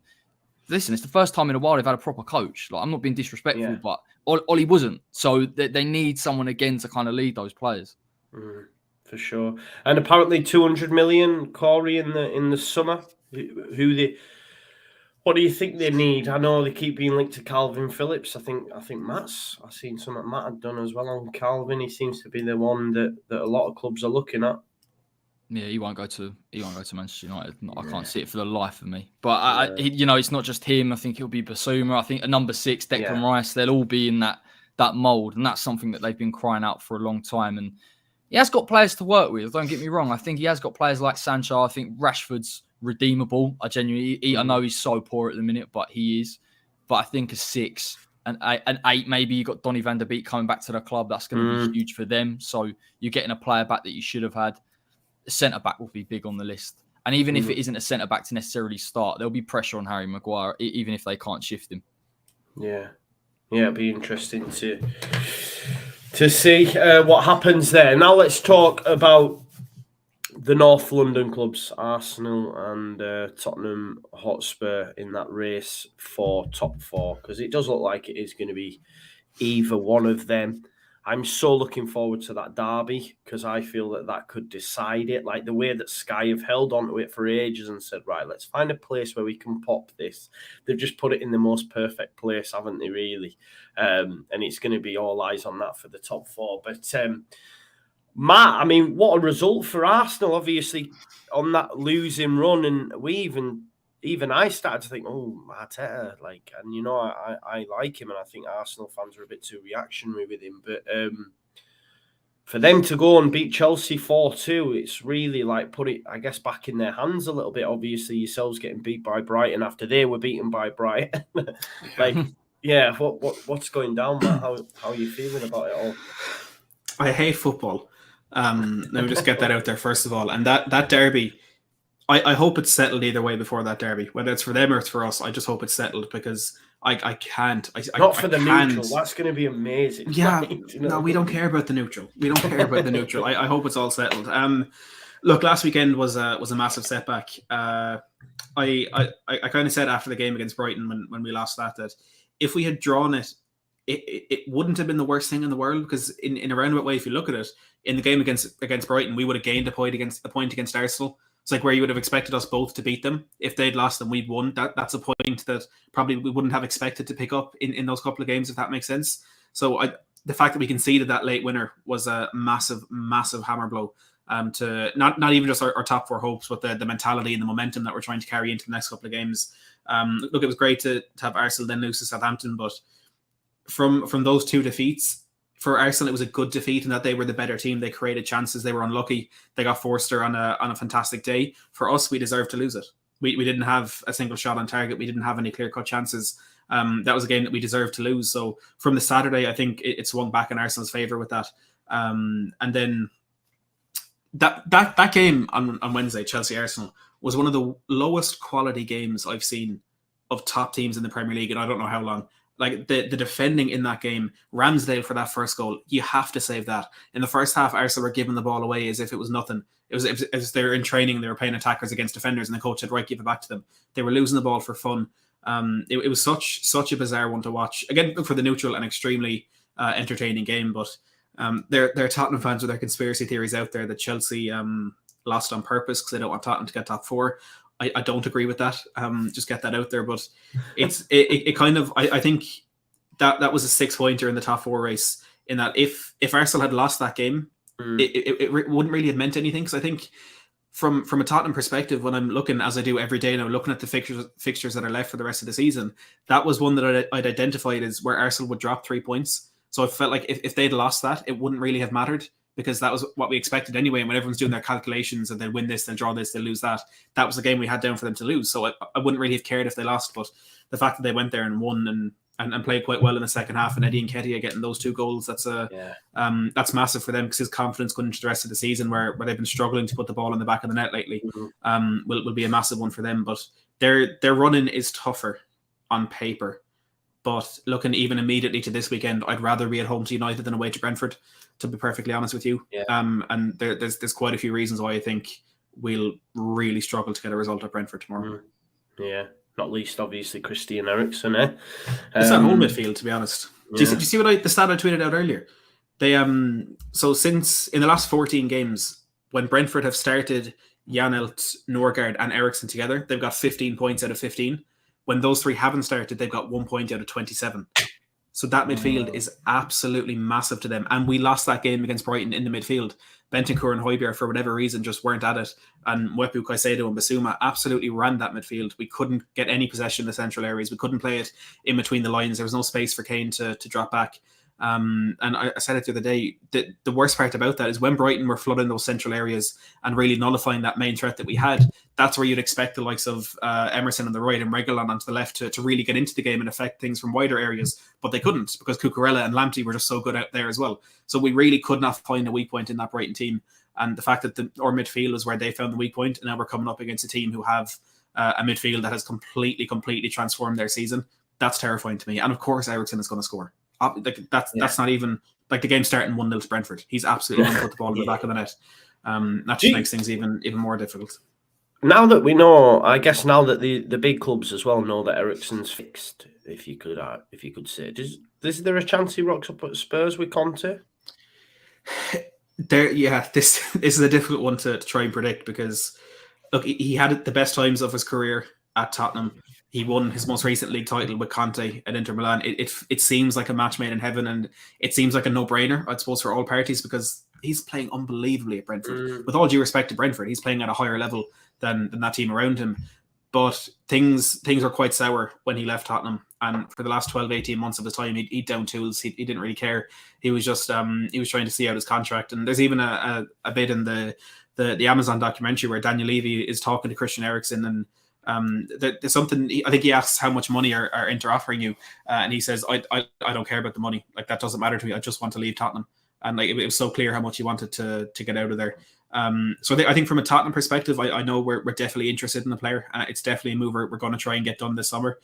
listen, it's the first time in a while they've had a proper coach. Like, I'm not being disrespectful, but Ollie wasn't. So they need someone again to kind of lead those players. For sure. And apparently 200 million, Corey, in the summer. What do you think they need? I know they keep being linked to Calvin Phillips. I think I've seen something Matt had done as well on Calvin. He seems to be the one that a lot of clubs are looking at. Yeah, he won't go to Manchester United. I can't see it for the life of me. But it's not just him. I think it'll be Basuma. I think a number 6, Declan Rice. They'll all be in that mould, and that's something that they've been crying out for a long time. And he has got players to work with. Don't get me wrong. I think he has got players like Sancho. I think Rashford's redeemable. I know he's so poor at the minute, but he is. But I think a 6, an 8, maybe you got Donny van der Beek coming back to the club. That's going to be huge for them. So you're getting a player back that you should have had. Centre-back will be big on the list. And even if it isn't a centre-back to necessarily start, there'll be pressure on Harry Maguire, even if they can't shift him. Yeah, it'll be interesting to see what happens there. Now let's talk about the North London clubs, Arsenal and Tottenham Hotspur, in that race for top 4, because it does look like it is going to be either one of them. I'm so looking forward to that derby because I feel that could decide it. Like the way that Sky have held onto it for ages and said, right, let's find a place where we can pop this. They've just put it in the most perfect place, haven't they, really? And it's going to be all eyes on that for the top 4. But Matt, I mean, what a result for Arsenal, obviously, on that losing run. And we even I started to think, oh, Arteta, like, and you know, I like him, and I think Arsenal fans are a bit too reactionary with him. But for them to go and beat Chelsea 4-2, it's really like put it, I guess, back in their hands a little bit. Obviously, yourselves getting beat by Brighton after they were beaten by Brighton. Like, yeah, what's going down, Matt? How are you feeling about it all? I hate football. Let me just get that out there first of all. And that derby, I hope it's settled either way before that derby. Whether it's for them or it's for us, I just hope it's settled because I can't. Not for the neutral. That's going to be amazing. Yeah, right? You know? No, we don't care about the neutral. We don't care about the neutral. I hope it's all settled. Look, last weekend was a massive setback. I kind of said after the game against Brighton when we lost that if we had drawn it, it wouldn't have been the worst thing in the world because in a roundabout way, if you look at it, in the game against Brighton, we would have gained a point against Arsenal. It's like where you would have expected us both to beat them. If they'd lost and we'd won, that's a point that probably we wouldn't have expected to pick up in those couple of games, if that makes sense. So the fact that we conceded that late winner was a massive, massive hammer blow to not even just our top 4 hopes, but the mentality and the momentum that we're trying to carry into the next couple of games. Look, it was great to have Arsenal then lose to Southampton, but from those 2 defeats, for Arsenal, it was a good defeat in that they were the better team. They created chances. They were unlucky. They got Forster on a fantastic day. For us, we deserved to lose it. We didn't have a single shot on target. We didn't have any clear-cut chances. That was a game that we deserved to lose. So from the Saturday, I think it swung back in Arsenal's favour with that. And then that game on Wednesday, Chelsea-Arsenal, was one of the lowest quality games I've seen of top teams in the Premier League, and I don't know how long. Like the defending in that game, Ramsdale for that first goal, you have to save that. In the first half, Arsenal were giving the ball away as if it was nothing. It was as they were in training, they were playing attackers against defenders, and the coach said, right, give it back to them. They were losing the ball for fun. It was such a bizarre one to watch. Again, for the neutral, an extremely entertaining game, but there are Tottenham fans with their conspiracy theories out there that Chelsea lost on purpose because they don't want Tottenham to get top 4. I don't agree with that. Just get that out there. But it kind of I think that was a 6-pointer in the top 4 race. In that if Arsenal had lost that game, it wouldn't really have meant anything. Because I think from a Tottenham perspective, when I'm looking, as I do every day now, looking at the fixtures that are left for the rest of the season, that was one that I'd identified as where Arsenal would drop 3 points. So I felt like if they'd lost that, it wouldn't really have mattered, because that was what we expected anyway. And when everyone's doing their calculations and they'll win this, they'll draw this, they'll lose that, that was the game we had down for them to lose. So I wouldn't really have cared if they lost. But the fact that they went there and won and played quite well in the second half, and Eddie Nketiah getting those 2 goals, that's massive for them, because his confidence going into the rest of the season, where they've been struggling to put the ball in the back of the net lately, will be a massive one for them. But their running is tougher on paper. But looking even immediately to this weekend, I'd rather be at home to United than away to Brentford, to be perfectly honest with you. Yeah. And there's quite a few reasons why I think we'll really struggle to get a result at Brentford tomorrow. Yeah, not least obviously Christian Eriksen. It's that whole midfield, to be honest. Yeah. Do you see the stat I tweeted out earlier? They so since in the last 14 games, when Brentford have started Janelt, Norgard, and Eriksen together, they've got 15 points out of 15. When those 3 haven't started, they've got 1 point out of 27. So that midfield is absolutely massive to them. And we lost that game against Brighton in the midfield. Bentancur and Højbjerg, for whatever reason, just weren't at it. And Mwepu, Caicedo and Basuma absolutely ran that midfield. We couldn't get any possession in the central areas. We couldn't play it in between the lines. There was no space for Kane to drop back. And I said it the other day, the worst part about that is when Brighton were flooding those central areas and really nullifying that main threat that we had, that's where you'd expect the likes of Emerson on the right and Reguilon onto the left to really get into the game and affect things from wider areas. But they couldn't, because Cucurella and Lamptey were just so good out there as well. So we really could not find a weak point in that Brighton team. And the fact that our midfield is where they found the weak point, and now we're coming up against a team who have a midfield that has completely transformed their season, that's terrifying to me. And of course, Eriksen is going to score. That's not even like the game starting 1-0 to Brentford. He's absolutely going to put the ball in the back of the net. That just makes things even more difficult. Now that we know, I guess now that the big clubs as well know that Eriksen's fixed, if you could say, is there a chance he rocks up at Spurs with Conte? This is a difficult one to try and predict because look, he had the best times of his career at Tottenham. He won his most recent league title with Conte at Inter Milan. It seems like a match made in heaven, and it seems like a no-brainer, I suppose, for all parties because he's playing unbelievably at Brentford. With all due respect to Brentford, he's playing at a higher level than that team around him. But things were quite sour when he left Tottenham, and for the last 12, 18 months of his time, he'd down tools. He didn't really care. He was just he was trying to see out his contract. And there's even a bit in the Amazon documentary where Daniel Levy is talking to Christian Eriksen, and there's something. I think he asks how much money are Inter offering you, and he says, I don't care about the money. Like, that doesn't matter to me. I just want to leave Tottenham. And like, it was so clear how much he wanted to get out of there. So I think from a Tottenham perspective, I know we're definitely interested in the player. It's definitely a move we're going to try and get done this summer.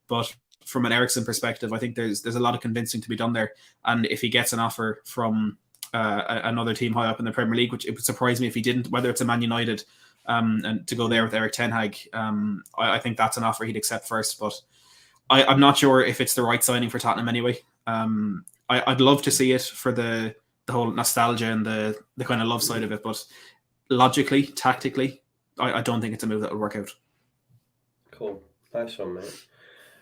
But from an Eriksen perspective, I think there's a lot of convincing to be done there. And if he gets an offer from another team high up in the Premier League, which it would surprise me if he didn't, whether it's a Man United and to go there with Erik Ten Hag, I think that's an offer he'd accept first. But I'm not sure if it's the right signing for Tottenham anyway. I'd love to see it for the whole nostalgia and the kind of love side of it, but logically, tactically, I don't think it's a move that would work out. Cool, nice one,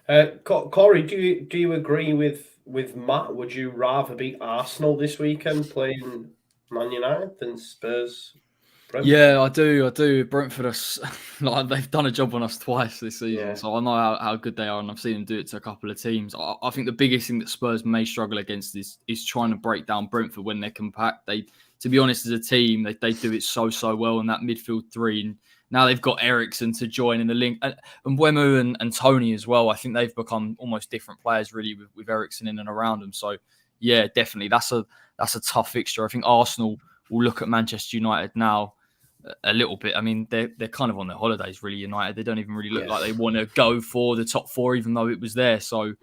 mate. Corey, do you agree with Matt? Would you rather beat Arsenal this weekend playing Man United than Spurs? Brentford? Yeah, I do. Brentford are they've done a job on us twice this season, so I know how good they are, and I've seen them do it to a couple of teams. I think the biggest thing that Spurs may struggle against is trying to break down Brentford when they're compact. To be honest, as a team, they do it so well in that midfield three. And now they've got Eriksen to join in the link, and Mbeumo and Tony as well. I think they've become almost different players really with Eriksen in and around them. So yeah, definitely that's a tough fixture. I think Arsenal will look at Manchester United now a little bit. I mean, they're kind of on their holidays, really. United, they don't even really look like they want to go for the top four, even though it was there. So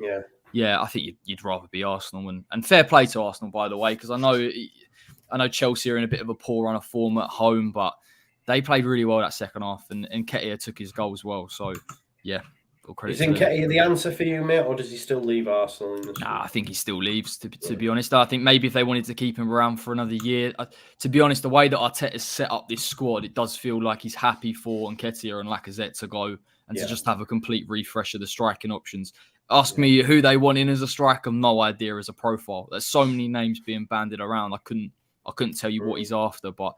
yeah, I think you'd rather be Arsenal, and fair play to Arsenal, by the way, because I know Chelsea are in a bit of a poor run of form at home, but they played really well that second half, and Nketiah took his goal as well. So yeah. Is Nketiah the answer for you, mate, or does he still leave Arsenal in the season? I think he still leaves, to be honest. I think maybe if they wanted to keep him around for another year, to be honest, the way that Arteta's set up this squad, it does feel like he's happy for Nketiah and Lacazette to go and to just have a complete refresh of the striking options. Ask me who they want in as a striker, no idea as a profile. There's so many names being banded around. I couldn't tell you what he's after, but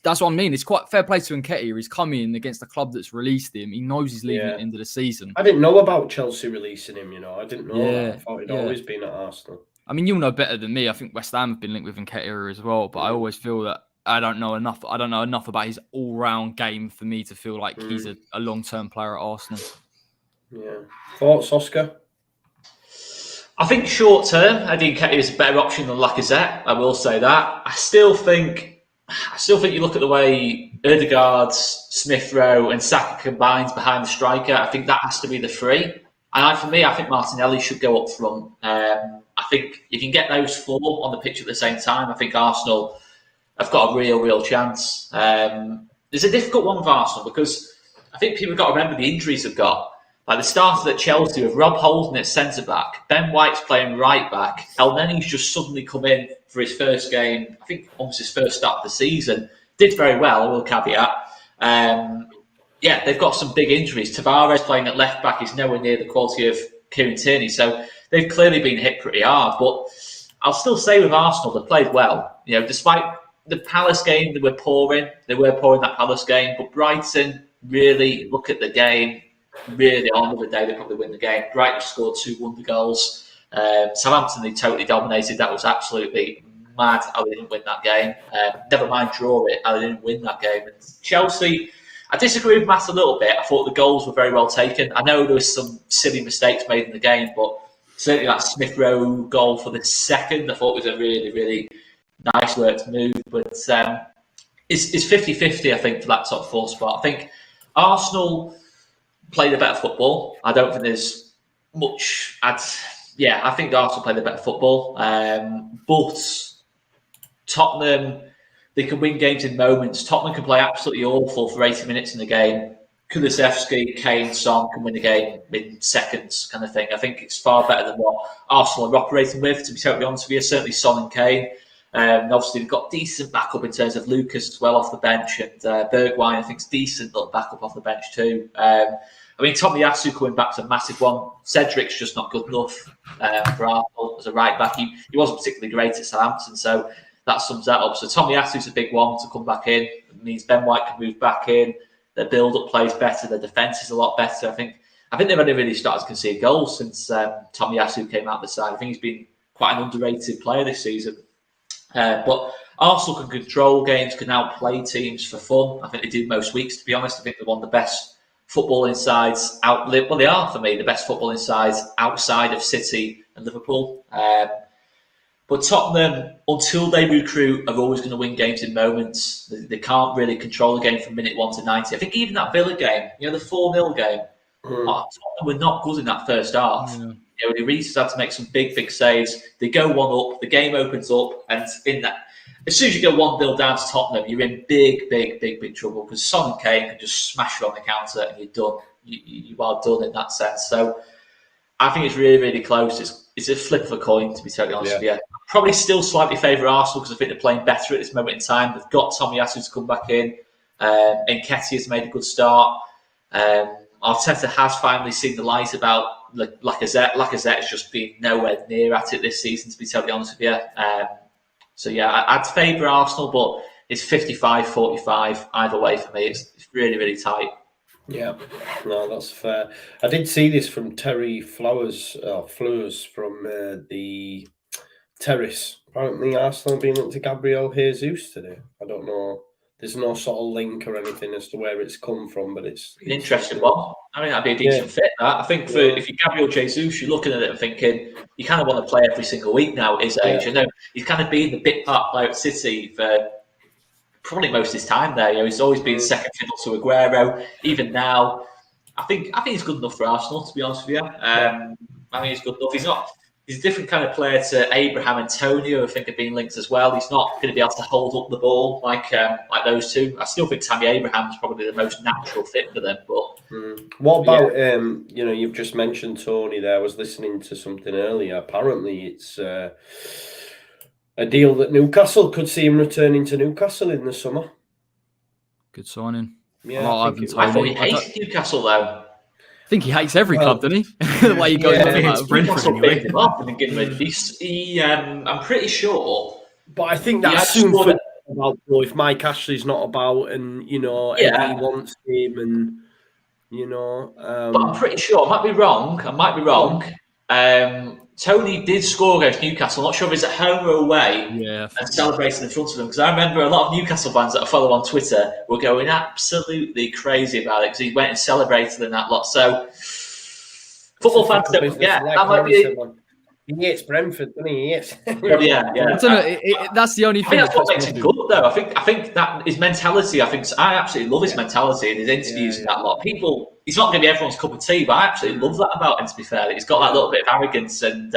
that's what I mean. It's quite fair play to Nketiah. He's come in against a club that's released him. He knows he's leaving at the end of the season. I didn't know about Chelsea releasing him, I didn't know that. I thought he'd always been at Arsenal. I mean, you'll know better than me. I think West Ham have been linked with Nketiah as well, but I always feel that I don't know enough about his all-round game for me to feel like he's a long-term player at Arsenal. Yeah. Thoughts, Oscar? I think short-term, I think Nketiah is a better option than Lacazette. I will say that. I still think you look at the way Ødegaard, Smith Rowe and Saka combines behind the striker. I think that has to be the three. And for me, I think Martinelli should go up front. I think you can get those four on the pitch at the same time. I think Arsenal have got a real chance. It's a difficult one with Arsenal because I think people have got to remember the injuries they've got. Like, they started at Chelsea with Rob Holding at centre-back, Ben White's playing right-back, Elneny's just suddenly come in for his first game, I think almost his first start of the season. Did very well, I will caveat. They've got some big injuries. Tavares playing at left-back is nowhere near the quality of Kieran Tierney, so they've clearly been hit pretty hard. But I'll still say with Arsenal, they played well. Despite the Palace game, they were poor in that Palace game, but Brighton, really look at the game. Really, on the day they probably win the game. Brighton scored 2 wonder goals. Southampton, they totally dominated. That was absolutely mad how they didn't win that game. Never mind draw it, how they didn't win that game. And Chelsea, I disagree with Matt a little bit. I thought the goals were very well taken. I know there was some silly mistakes made in the game, but certainly that Smith Rowe goal for the second, I thought was a really nice worked move. But it's 50-50, I think, for that top 4 spot. I think Arsenal played a better football. I don't think there's much. I think Arsenal played a better football. But Tottenham, they can win games in moments. Tottenham can play absolutely awful for 80 minutes in the game. Kulusevski, Kane, Son can win the game in seconds, kind of thing. I think it's far better than what Arsenal are operating with, to be totally honest with you. Certainly Son and Kane. And obviously, they've got decent backup in terms of Lucas as well off the bench, and Bergwijn, I think, is decent little backup off the bench too. I mean, Tomiyasu coming back's a massive one. Cedric's just not good enough for Arsenal as a right back. He wasn't particularly great at Southampton, so that sums that up. So Tomiyasu's a big one to come back in. It means Ben White can move back in. Their build-up plays better. Their defence is a lot better. I think they've only really started to concede goals since Tomiyasu came out the side. I think he's been quite an underrated player this season. But Arsenal can control games, can outplay teams for fun. I think they do most weeks, to be honest. I think they're one of the best footballing sides well, they are for me the best footballing sides outside of City and Liverpool. But Tottenham, until they recruit, are always going to win games in moments. They can't really control a game from minute 1 to 90. I think even that Villa game, the 4-0 game, Tottenham were not good in that first half. Yeah. Reece had to make some big saves. They go 1-up, the game opens up, and in that, as soon as you go 1-0 down to Tottenham, you're in big trouble because Son and Kane can just smash you on the counter and you're done. You are done in that sense. So I think it's really close. It's a flip of a coin, to be totally honest with you. Probably still slightly favour Arsenal because I think they're playing better at this moment in time. They've got Tomiyasu to come back in. Nketiah's made a good start. Arteta has finally seen the light about Lacazette. Lacazette has just been nowhere near at it this season, to be totally honest with you. So yeah, I'd favour Arsenal, but it's 55-45 either way for me. It's really tight. Yeah, no, that's fair. I did see this from Terry Flowers from the Terrace. Apparently Arsenal being linked to Gabriel Jesus today. I don't know. There's no sort of link or anything as to where it's come from, but it's an interesting one. I mean, that'd be a decent fit. That I think if you're Gabriel Jesus, you're looking at it and thinking you kind of want to play every single week now at his age. He's kind of been the bit part player at City for probably most of his time there. He's always been second fiddle to Aguero. Even now, I think he's good enough for Arsenal, to be honest with you. I think he's good enough. He's a different kind of player to Abraham and Tony, who I think have been linked as well. He's not going to be able to hold up the ball like those two. I still think Tammy Abraham's probably the most natural fit for them. But what about you've just mentioned Tony there. I was listening to something earlier. Apparently, it's a deal that Newcastle could see him returning to Newcastle in the summer. Good signing. Yeah, I thought he hates Newcastle though. I think he hates every club, doesn't he? The way he goes on about Brentford anyway. Him up and getting rid of I'm pretty sure. But I think that's soon for about if Mike Ashley's not about and he wants him and but I'm pretty sure. I might be wrong. Tony did score against Newcastle. I'm not sure if it's at home or away. Yeah, and celebrating in front of them because I remember a lot of Newcastle fans that I follow on Twitter were going absolutely crazy about it because he went and celebrated in that lot. So football fans don't forget. That might be. He hates Brentford, doesn't he? Yes. Yeah. I don't know. That's the only thing. That's what makes him good, though. I think that his mentality. I absolutely love his mentality in his interviews and that lot. People, he's not going to be everyone's cup of tea, but I absolutely love that about him. To be fair, he's got that little bit of arrogance, and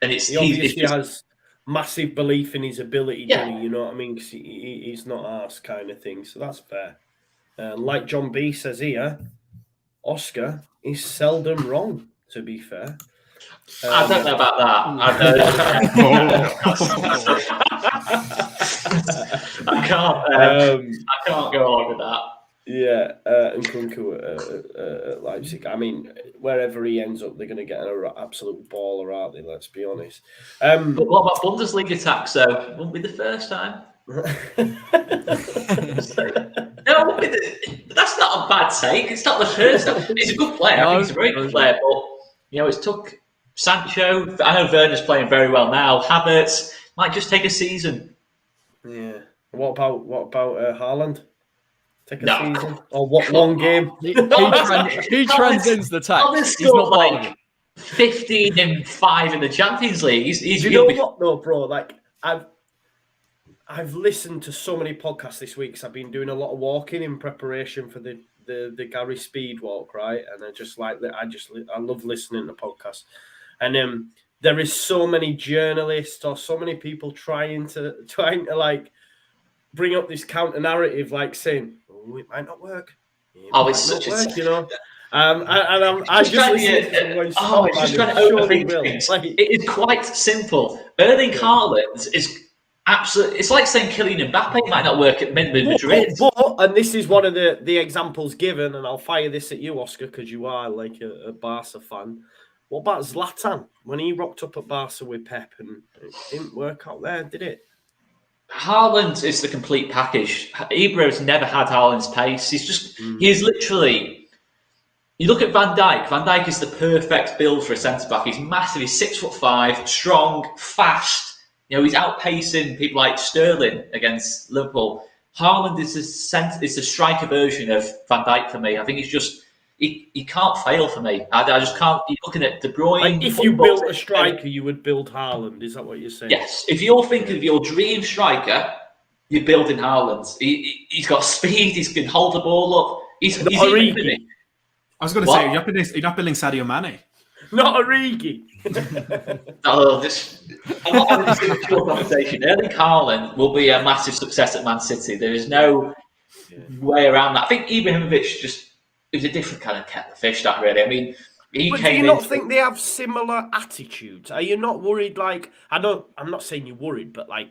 he obviously has massive belief in his ability. You know what I mean? Because he's not arsed kind of thing. So that's fair. Like John B says here, Oscar is seldom wrong. To be fair. I don't know about that. I can't go on with that. Yeah, and Kunku at Leipzig. I mean, wherever he ends up, they're going to get an absolute baller, aren't they? Let's be honest. But what about Bundesliga tax, though? Won't be the first time. No, that's not a bad take. It's not the first time. He's a good player. I think he's a very good player, but it's took Sancho. I know Werner's playing very well now. Havertz might just take a season. Yeah. What about Haaland? Take a season or what? One game? He transcends the tax. He's not like 15 and 5 in the Champions League. He's what though, bro? Like I've listened to so many podcasts this week. So I've been doing a lot of walking in preparation for the Gary Speed walk, right? And I just like that. I love listening to podcasts. And there is so many journalists or so many people trying to like bring up this counter narrative, like saying, "Oh, it might not work." It's such a I just trying to overthink things. It is quite simple. Erling Haaland is Absolutely. It's like saying Kylian Mbappe might not work at Madrid. And this is one of the examples given, and I'll fire this at you, Oscar, because you are like a Barca fan. What about Zlatan? When he rocked up at Barca with Pep and it didn't work out there, did it? Haaland is the complete package. Ibra's never had Haaland's pace. He's literally... You look at Van Dijk. Van Dijk is the perfect build for a centre-back. He's massive. He's 6'5", strong, fast. He's outpacing people like Sterling against Liverpool. Haaland is the striker version of Van Dijk for me. I think he can't fail for me. I just can't. You're looking at De Bruyne. Like if you built a striker, you would build Haaland. Is that what you're saying? Yes. If you're thinking of your dream striker, you're building Haaland. He's got speed. He can hold the ball up. He's I was going to say, you're not building Sadio Mane. Not Origi. I'm not having this immature conversation. Erling Haaland will be a massive success at Man City. There is no way around that. I think Ibrahimovic it was a different kind of kettle of fish, that really. I mean, do you not think they have similar attitudes? Are you not worried? Like, I'm not saying you're worried, but like,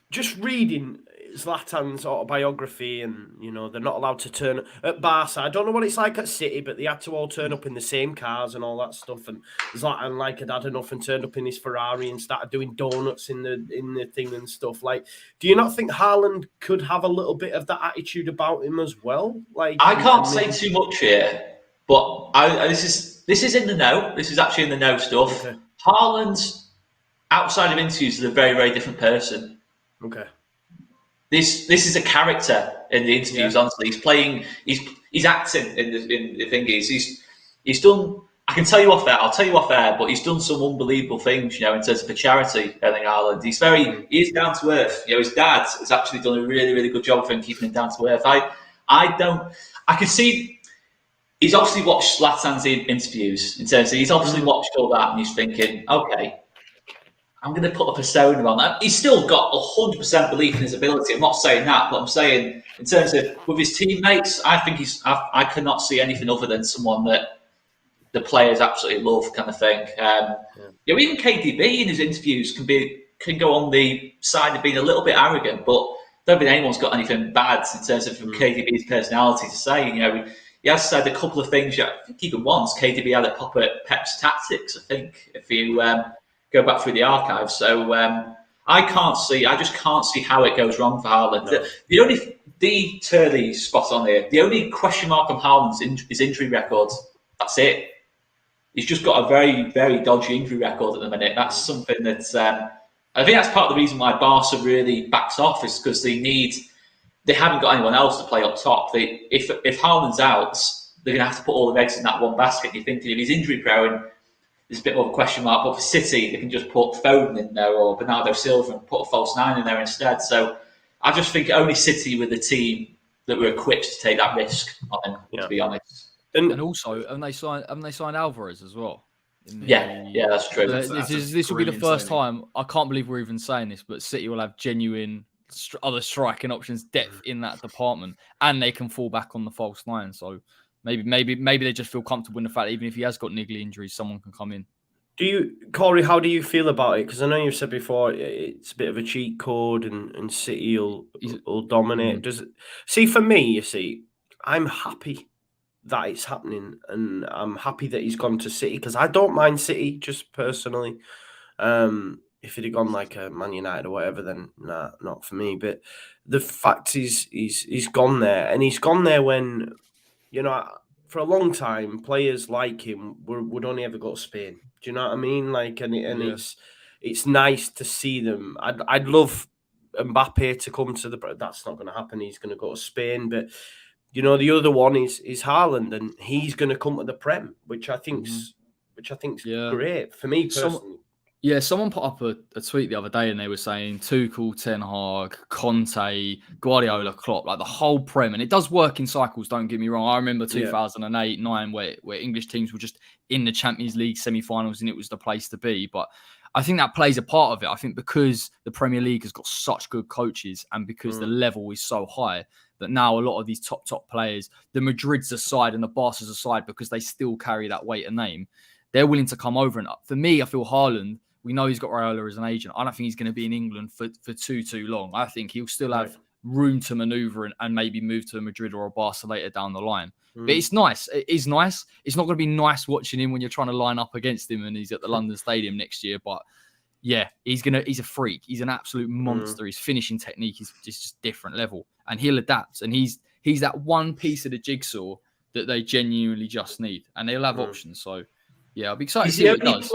just reading Zlatan's autobiography, and they're not allowed to turn at Barca. I don't know what it's like at City, but they had to all turn up in the same cars and all that stuff. And Zlatan had enough and turned up in his Ferrari and started doing donuts in the thing and stuff. Like, do you not think Haaland could have a little bit of that attitude about him as well? Like, I can't say too much here, but this is in the know. This is actually in the know stuff. Okay. Haaland, outside of interviews, is a very, very different person. Okay. This is a character in the interviews. Yeah. Honestly, he's acting in the thing. He's done. I can tell you off there. I'll tell you off there. But he's done some unbelievable things. In terms of the charity. Erling Haaland. He is down to earth. His dad has actually done a really, really good job for him keeping him down to earth. I can see. He's obviously watched Zlatan's interviews. In terms of he's obviously watched all that and he's thinking, okay, I'm going to put a persona on that. He's still got 100% belief in his ability. I'm not saying that, but I'm saying in terms of with his teammates, I think I cannot see anything other than someone that the players absolutely love, kind of thing. Even KDB in his interviews can go on the side of being a little bit arrogant, but I don't think anyone's got anything bad in terms of KDB's personality to say. He has said a couple of things. I think even once KDB had a pop at Pep's tactics. I think if you go back through the archives. So I just can't see how it goes wrong for Haaland. No. The Turley spot on here. The only question mark on Haaland's is injury records. That's it. He's just got a very, very dodgy injury record at the minute. That's something that I think that's part of the reason why Barca really backs off is because they haven't got anyone else to play up top. If Haaland's out, they're going to have to put all the eggs in that one basket. You're thinking if he's injury prone, there's a bit more of a question mark. But for City, they can just put Foden in there or Bernardo Silva and put a false nine in there instead. So I just think only City were the team that were equipped to take that risk on him, to be honest. And also, haven't they signed Alvarez as well? Yeah, that's true. This will be the first time. I can't believe we're even saying this, but City will have genuine other striking options, depth in that department, and they can fall back on the false line. So maybe they just feel comfortable in the fact that even if he has got niggly injuries, someone can come in. Corey, how do you feel about it? Because I know you've said before it's a bit of a cheat code and City will dominate. For me, I'm happy that it's happening and I'm happy that he's gone to City because I don't mind City just personally. If he'd have gone like a Man United or whatever, then nah, not for me. But the fact is he's gone there, and he's gone there when, for a long time, players like him would only ever go to Spain. Do you know what I mean? It's nice to see them. I'd love Mbappe to come to that's not going to happen. He's going to go to Spain, but the other one is Haaland, and he's going to come to the Prem, which I think's great for me personally. Someone put up a tweet the other day and they were saying Tuchel, Ten Hag, Conte, Guardiola, Klopp, like the whole Prem. And it does work in cycles, don't get me wrong. I remember 2008-9 where English teams were just in the Champions League semi-finals and it was the place to be. But I think that plays a part of it. I think because the Premier League has got such good coaches and because the level is so high that now a lot of these top players, the Madrids aside and the Barca's aside, because they still carry that weight of name, they're willing to come over. And for me, I feel Haaland We know he's got Raiola as an agent. I don't think he's going to be in England for too long. I think he'll still have room to manoeuvre and maybe move to a Madrid or a Barca later down the line. But it's nice. It is nice. It's not going to be nice watching him when you're trying to line up against him and he's at the London Stadium next year. But yeah, he's a freak. He's an absolute monster. His finishing technique is just different level, and he'll adapt. And he's that one piece of the jigsaw that they genuinely just need, and they'll have options. So yeah, I'll be excited to see what it does.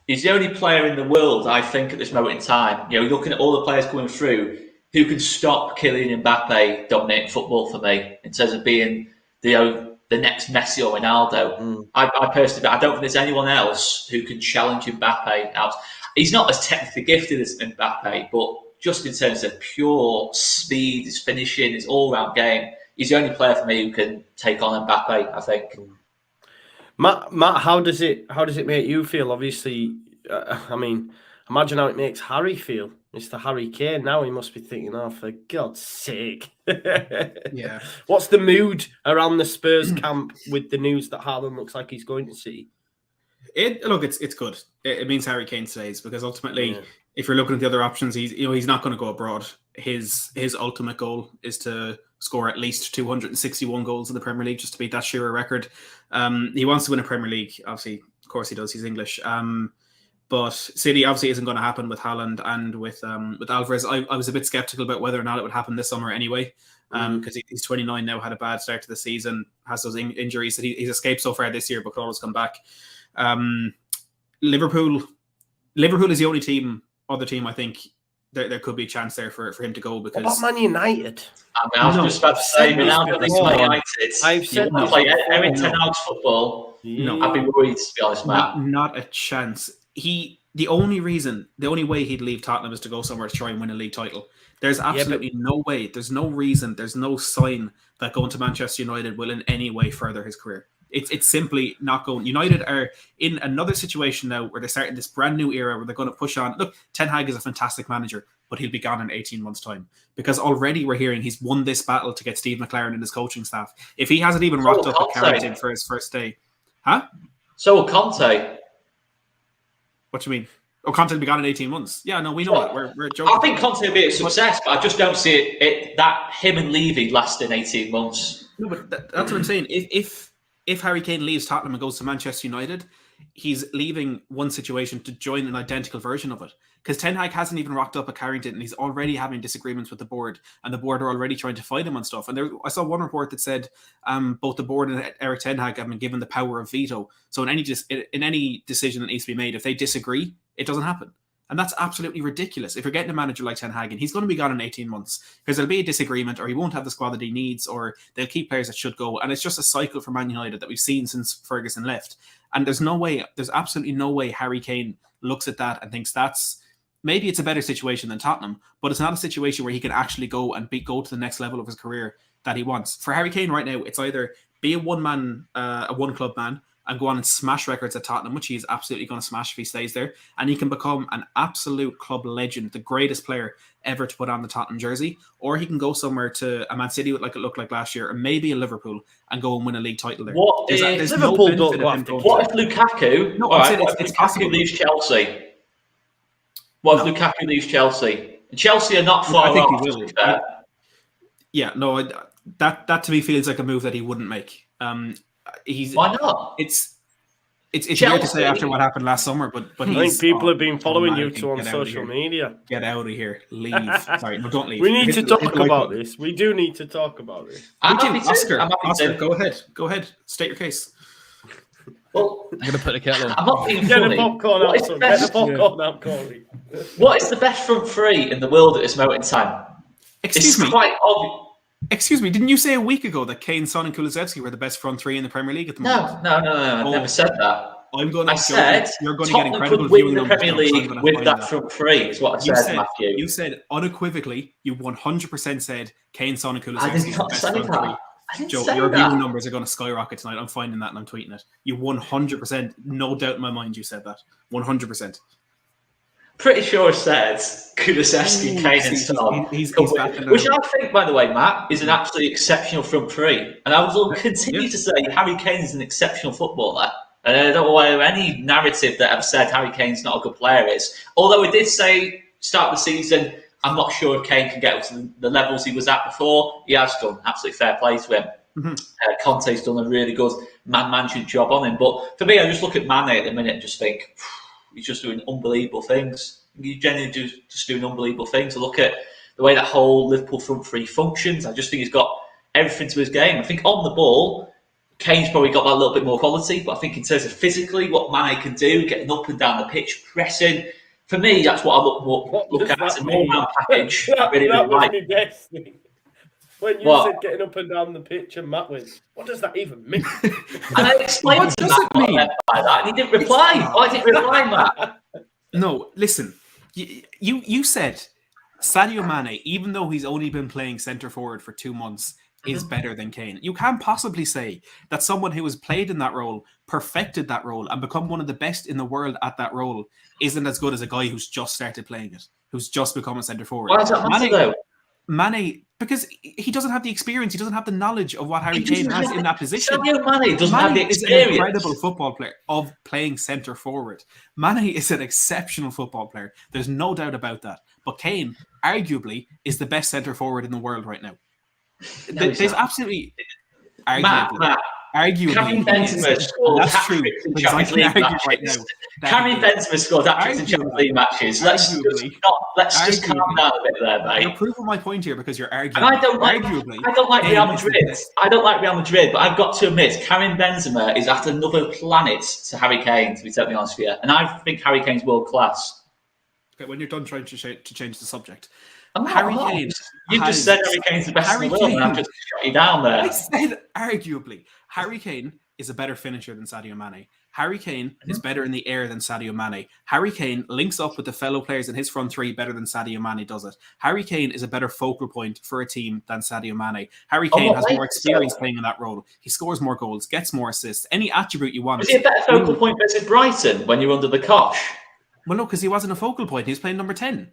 He's the only player in the world, I think, at this moment in time. Looking at all the players coming through, who can stop Kylian Mbappe dominating football for me in terms of being the next Messi or Ronaldo. I personally, I don't think there's anyone else who can challenge Mbappe out. He's not as technically gifted as Mbappe, but just in terms of pure speed, his finishing, his all-round game, he's the only player for me who can take on Mbappe, I think. Matt, how does it make you feel? Obviously, imagine how it makes Harry feel. Mr. Harry Kane. Now he must be thinking, oh, for God's sake. Yeah. What's the mood around the Spurs camp with the news that Haaland looks like he's going to see? It's good. It means Harry Kane stays, because ultimately, if you're looking at the other options, he's not going to go abroad. His ultimate goal is to score at least 261 goals in the Premier League just to beat that Shearer record. He wants to win a Premier League. Obviously, of course he does. He's English. But City obviously isn't going to happen with Haaland and with Alvarez. I was a bit skeptical about whether or not it would happen this summer anyway, because he's 29 now, had a bad start to the season, has those injuries that he's escaped so far this year, but could always come back. Liverpool is the only other team I think there could be a chance there for him to go. Because what about Man United? I was just about to say, Ronaldo thinks Man United. I've said this. Like Erik Ten Hag's football. No, I'd be worried, to be honest, Matt. Not a chance. The only way he'd leave Tottenham is to go somewhere to try and win a league title. There's absolutely no way. There's no reason. There's no sign that going to Manchester United will in any way further his career. It's simply not going. United are in another situation now where they're starting this brand new era where they're going to push on. Look, Ten Hag is a fantastic manager, but he'll be gone in 18 months' time, because already we're hearing he's won this battle to get Steve McLaren and his coaching staff. If he hasn't even rocked up at Carrington for his first day, So will Conte. What do you mean? Conte will be gone in 18 months. Yeah, no, we know that. We're joking. I think Conte will be a success, but I just don't see it that him and Levy lasting 18 months. No, but that's what I'm saying. If Harry Kane leaves Tottenham and goes to Manchester United, he's leaving one situation to join an identical version of it. Because Ten Hag hasn't even rocked up at Carrington, and he's already having disagreements with the board, and the board are already trying to fight him on stuff. And I saw one report that said both the board and Erik Ten Hag have been given the power of veto. So in any decision that needs to be made, if they disagree, it doesn't happen. And that's absolutely ridiculous. If you're getting a manager like Ten Hag, and he's going to be gone in 18 months, because there'll be a disagreement, or he won't have the squad that he needs, or they'll keep players that should go. And it's just a cycle for Man United that we've seen since Ferguson left. And there's absolutely no way Harry Kane looks at that and thinks maybe it's a better situation than Tottenham, but it's not a situation where he can actually go to the next level of his career that he wants. For Harry Kane right now, it's either be a one club man, and go on and smash records at Tottenham, which he's absolutely going to smash if he stays there. And he can become an absolute club legend, the greatest player ever to put on the Tottenham jersey. Or he can go somewhere to a Man City like it looked like last year, or maybe a Liverpool, and go and win a league title there. What if Lukaku? No, what if Lukaku leaves Chelsea? What if Lukaku leaves Chelsea? And Chelsea are not far off. I think he will. Yeah, no, that to me feels like a move that he wouldn't make. Why not? It's weird to say after what happened last summer, but I think people have been following you two on social media. Get out of here. Leave. Sorry, no, don't leave. We need to talk about this. We do need to talk about this. Oscar, go ahead. State your case. Well, I'm going to put the kettle on. I'm not being Get funny. the popcorn out, son. Get the popcorn out, Corey. What is the best front three in the world at this moment in time? Excuse me. Quite obvious. Excuse me, didn't you say a week ago that Kane, Son and Kulusevski were the best front three in the Premier League at the moment? No. I never said that. I said you're going to get incredible viewing numbers. Premier League with that front three is what I said, Matthew. You said unequivocally, you 100% said Kane, Son and Kulusevski. I did not say that. Joe, your viewing numbers are going to skyrocket tonight. I'm finding that and I'm tweeting it. You 100%, no doubt in my mind, you said that. 100%. Pretty sure I said Kulusevski, Kane and Son. Which I think, by the way, Matt, is an absolutely exceptional front three. And I will continue to say Harry Kane is an exceptional footballer. And I don't know where any narrative that have said Harry Kane's not a good player is. Although we did say, start of the season, I'm not sure if Kane can get up to the levels he was at before. He has done. Absolutely fair play to him. Mm-hmm. Conte's done a really good man-management job on him. But for me, I just look at Mane at the minute and just think, he's just doing unbelievable things. He's genuinely just doing unbelievable things. I look at the way that whole Liverpool front three functions. I just think he's got everything to his game. I think on the ball, Kane's probably got that little bit more quality. But I think in terms of physically, what Mane can do, getting up and down the pitch, pressing, for me, that's what I look at as an all-round package. that really was like. me guessing. When you said getting up and down the pitch and Matt went, what does that even mean? And I explained to Matt what I meant by that, and he didn't reply. Why didn't you reply, Matt? No, listen. You said Sadio Mane, even though he's only been playing centre forward for 2 months, is better than Kane. You can't possibly say that someone who has played in that role, perfected that role, and become one of the best in the world at that role isn't as good as a guy who's just started playing it, who's just become a centre forward. Why does that matter, though? Mane, because he doesn't have the experience, he doesn't have the knowledge of what Harry Kane has in that position. Sadio Mane doesn't have the experience. Is an incredible football player of playing centre forward. Mane is an exceptional football player. There's no doubt about that. But Kane, arguably, is the best centre forward in the world right now. No, there's absolutely Matt, arguably. Karim Benzema scored that's true. Champions League matches. Karim Benzema scored hat-tricks in Champions League matches. Let's just calm down a bit there, mate. You're proving my point here because you're arguing. And I don't like Real Madrid. I don't like Real Madrid, but I've got to admit, Karim Benzema is at another planet to Harry Kane, to be totally honest with you. And I think Harry Kane's world class. Okay, when you're done trying to change the subject. Harry Kane. You just said Harry Kane's the best in the world, and I've just shut you down there. I said arguably. Harry Kane is a better finisher than Sadio Mane. Harry Kane is better in the air than Sadio Mane. Harry Kane links up with the fellow players in his front three better than Sadio Mane does it. Harry Kane is a better focal point for a team than Sadio Mane. Harry Kane has more experience playing in that role. He scores more goals, gets more assists. Any attribute you want. Was he a better focal point versus Brighton when you're under the cosh? Well, no, because he wasn't a focal point. He was playing number 10.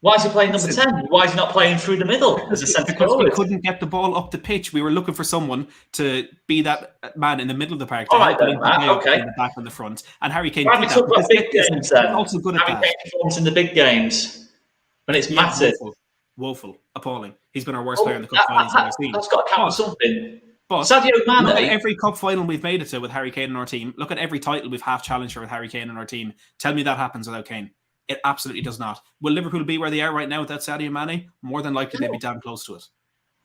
Why is he playing number 10? Why is he not playing through the middle as a centre forward? We couldn't get the ball up the pitch. We were looking for someone to be that man in the middle of the park. All right, then, Matt. Okay. In the back and the front. And Harry Kane. Why talk about big games then? Also good at Harry Kane performs in the big games when it's mattered. Woeful. Appalling. He's been our worst player in the cup finals I've seen. That's got to count for something. But Sadio Mane. Look at every cup final we've made it to with Harry Kane in our team. Look at every title we've half challenged for with Harry Kane in our team. Tell me that happens without Kane. It absolutely does not. Will Liverpool be where they are right now without Sadio Mane? More than likely, they'd be damn close to it.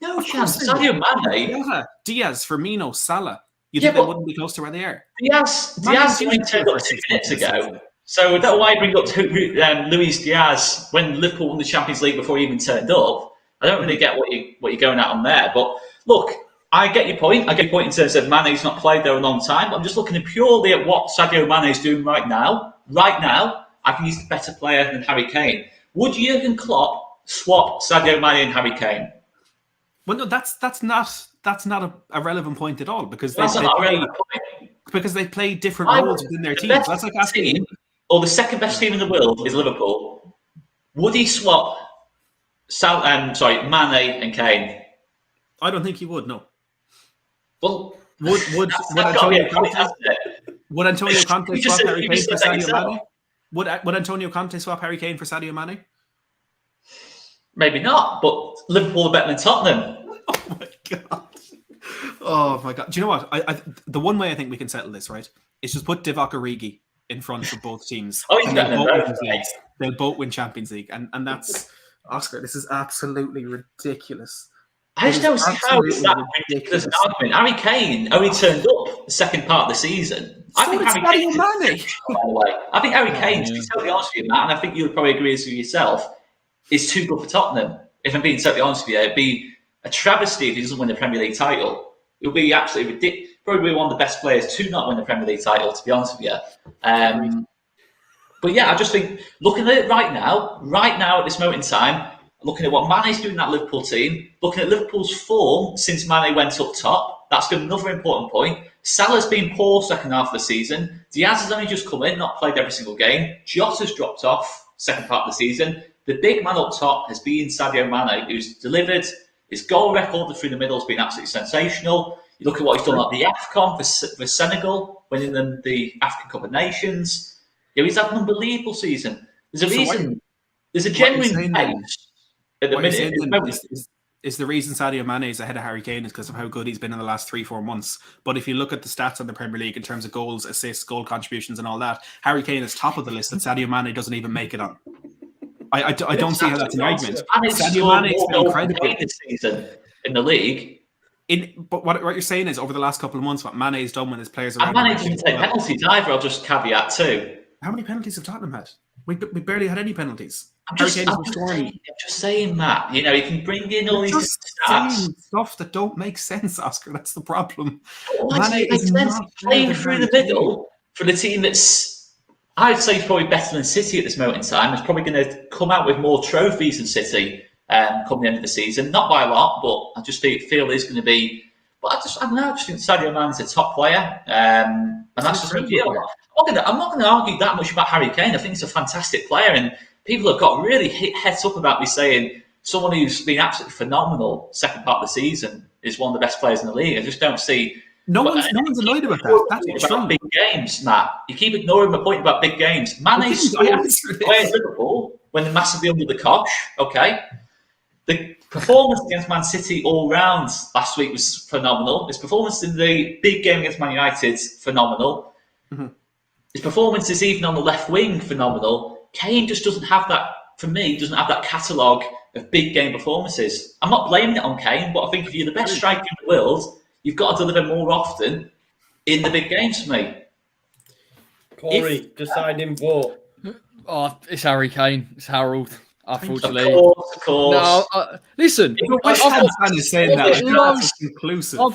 No chance. Sadio Mane. Yeah. Diaz, Firmino, Salah. You think they wouldn't be close to where they are? Diaz only turned up 2 minutes ago. So I don't know why I bring up Luis Diaz when Liverpool won the Champions League before he even turned up. I don't really get what you're going at on there. But look, I get your point. I get your point in terms of Mane's not played there a long time. But I'm just looking purely at what Sadio Mane's doing right now. Right now, I think he's a better player than Harry Kane. Would Jurgen Klopp swap Sadio Mane and Harry Kane? Well, no, that's not a relevant point at all because they play different roles within their teams. That's like asking. Or the second best team in the world is Liverpool. Would he swap Mane and Kane? I don't think he would. No. Well, would Antonio Conte swap Harry Kane for Sadio Mane? Would Antonio Conte swap Harry Kane for Sadio Mane? Maybe not, but Liverpool are better than Tottenham. Oh my god! Oh my god! Do you know what? The one way I think we can settle this, right, is just put Divock Origi in front for both teams. Oh, he's better than both. They'll both win Champions League, and that's Oscar. This is absolutely ridiculous. I just don't see how it's that ridiculous an argument. Harry Kane only turned up the second part of the season. I think Harry Kane, by the way. I think Harry Kane, to be totally honest with you, Matt, and I think you would probably agree with yourself, is too good for Tottenham. If I'm being totally honest with you, it'd be a travesty if he doesn't win the Premier League title. It would be absolutely ridiculous. Probably one of the best players to not win the Premier League title, to be honest with you. But yeah, I just think, looking at it right now at this moment in time, looking at what Mane's doing in that Liverpool team, looking at Liverpool's form since Mane went up top, that's another important point. Salah's been poor second half of the season. Diaz has only just come in, not played every single game. Jota's dropped off second part of the season. The big man up top has been Sadio Mane, who's delivered. His goal record through the middle has been absolutely sensational. You look at what he's done at the AFCON for Senegal, winning them the African Cup of Nations. He's had an unbelievable season. There's a reason. There's a genuine pace at the minute. Is the reason Sadio Mane is ahead of Harry Kane is because of how good he's been in the last 3-4 months. But if you look at the stats on the Premier League in terms of goals, assists, goal contributions and all that, Harry Kane is top of the list and Sadio Mane doesn't even make it on. I don't see how that's an argument. Sadio Mane has been incredible this season in the league. But what you're saying is over the last couple of months, what Mane's done when his players are... And Mane doesn't take penalties either, I'll just caveat too. How many penalties have Tottenham had? We barely had any penalties. I'm just saying, Matt. You can bring in all these stats. Stuff that don't make sense, Oscar. That's the problem. Mane is playing through the middle for the team that's, I'd say, probably better than City at this moment in time. It's probably going to come out with more trophies than City come the end of the season. Not by a lot, but I just feel there's going to be. But I don't know. I just think Sadio Mane's a top player, and that's just my deal. I'm not going to argue that much about Harry Kane. I think he's a fantastic player, and people have got really heads up about me saying someone who's been absolutely phenomenal second part of the season is one of the best players in the league. I just don't see. No one's annoyed about that. That's about big games, Matt. You keep ignoring my point about big games. Mane's playing Liverpool when they're massively under the cosh. Okay, the performance against Man City all round last week was phenomenal. His performance in the big game against Man United, phenomenal. Mm-hmm. His performance is even on the left wing, phenomenal. Kane just doesn't have that, for me, doesn't have that catalogue of big game performances. I'm not blaming it on Kane, but I think if you're the best striker in the world, you've got to deliver more often in the big games for me. Corey, deciding vote. Oh, it's Harry Kane. It's Harold. Unfortunately, of course. No, listen. I've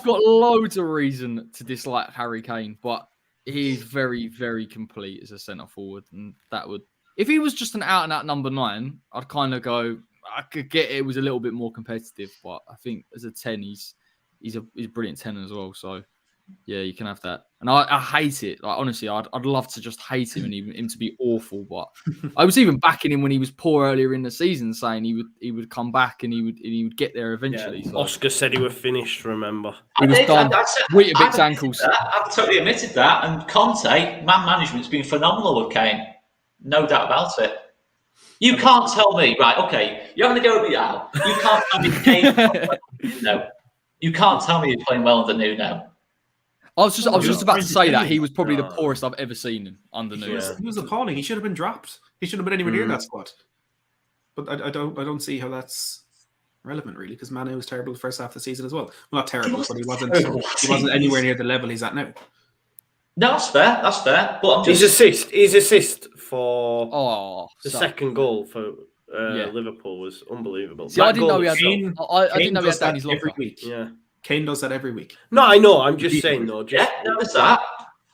got loads of reason to dislike Harry Kane, but he's very, very complete as a centre forward, and that would, if he was just an out and out number 9, I'd kind of go. I could get it was a little bit more competitive, but I think as a 10, he's a brilliant 10 as well. So yeah, you can have that. And I hate it. Like, honestly, I'd love to just hate him and even him to be awful. But I was even backing him when he was poor earlier in the season, saying he would come back and he would get there eventually. Yeah. So. Oscar said he was finished. Remember, he was done. Weetabix ankles. I've totally admitted that. And Conte, man management's been phenomenal with Kane, no doubt about it. You can't tell me, right? Okay, you're having to go with me now. You can't tell me Kane. No, you can't tell me he's playing well under Nuno. I was just about to say that he was probably the poorest I've ever seen him under Nuno. He was appalling. He should have been dropped. He shouldn't have been anywhere near that squad. But I don't see how that's relevant really, because Mane was terrible the first half of the season as well. Well, not terrible, but he wasn't anywhere near the level he's at now. No, that's fair. That's fair. But his assist for the second goal for Liverpool was unbelievable. See, I didn't know he had that in his every week. Yeah. Kane does that every week. No, I know. I'm just saying, though. There's that.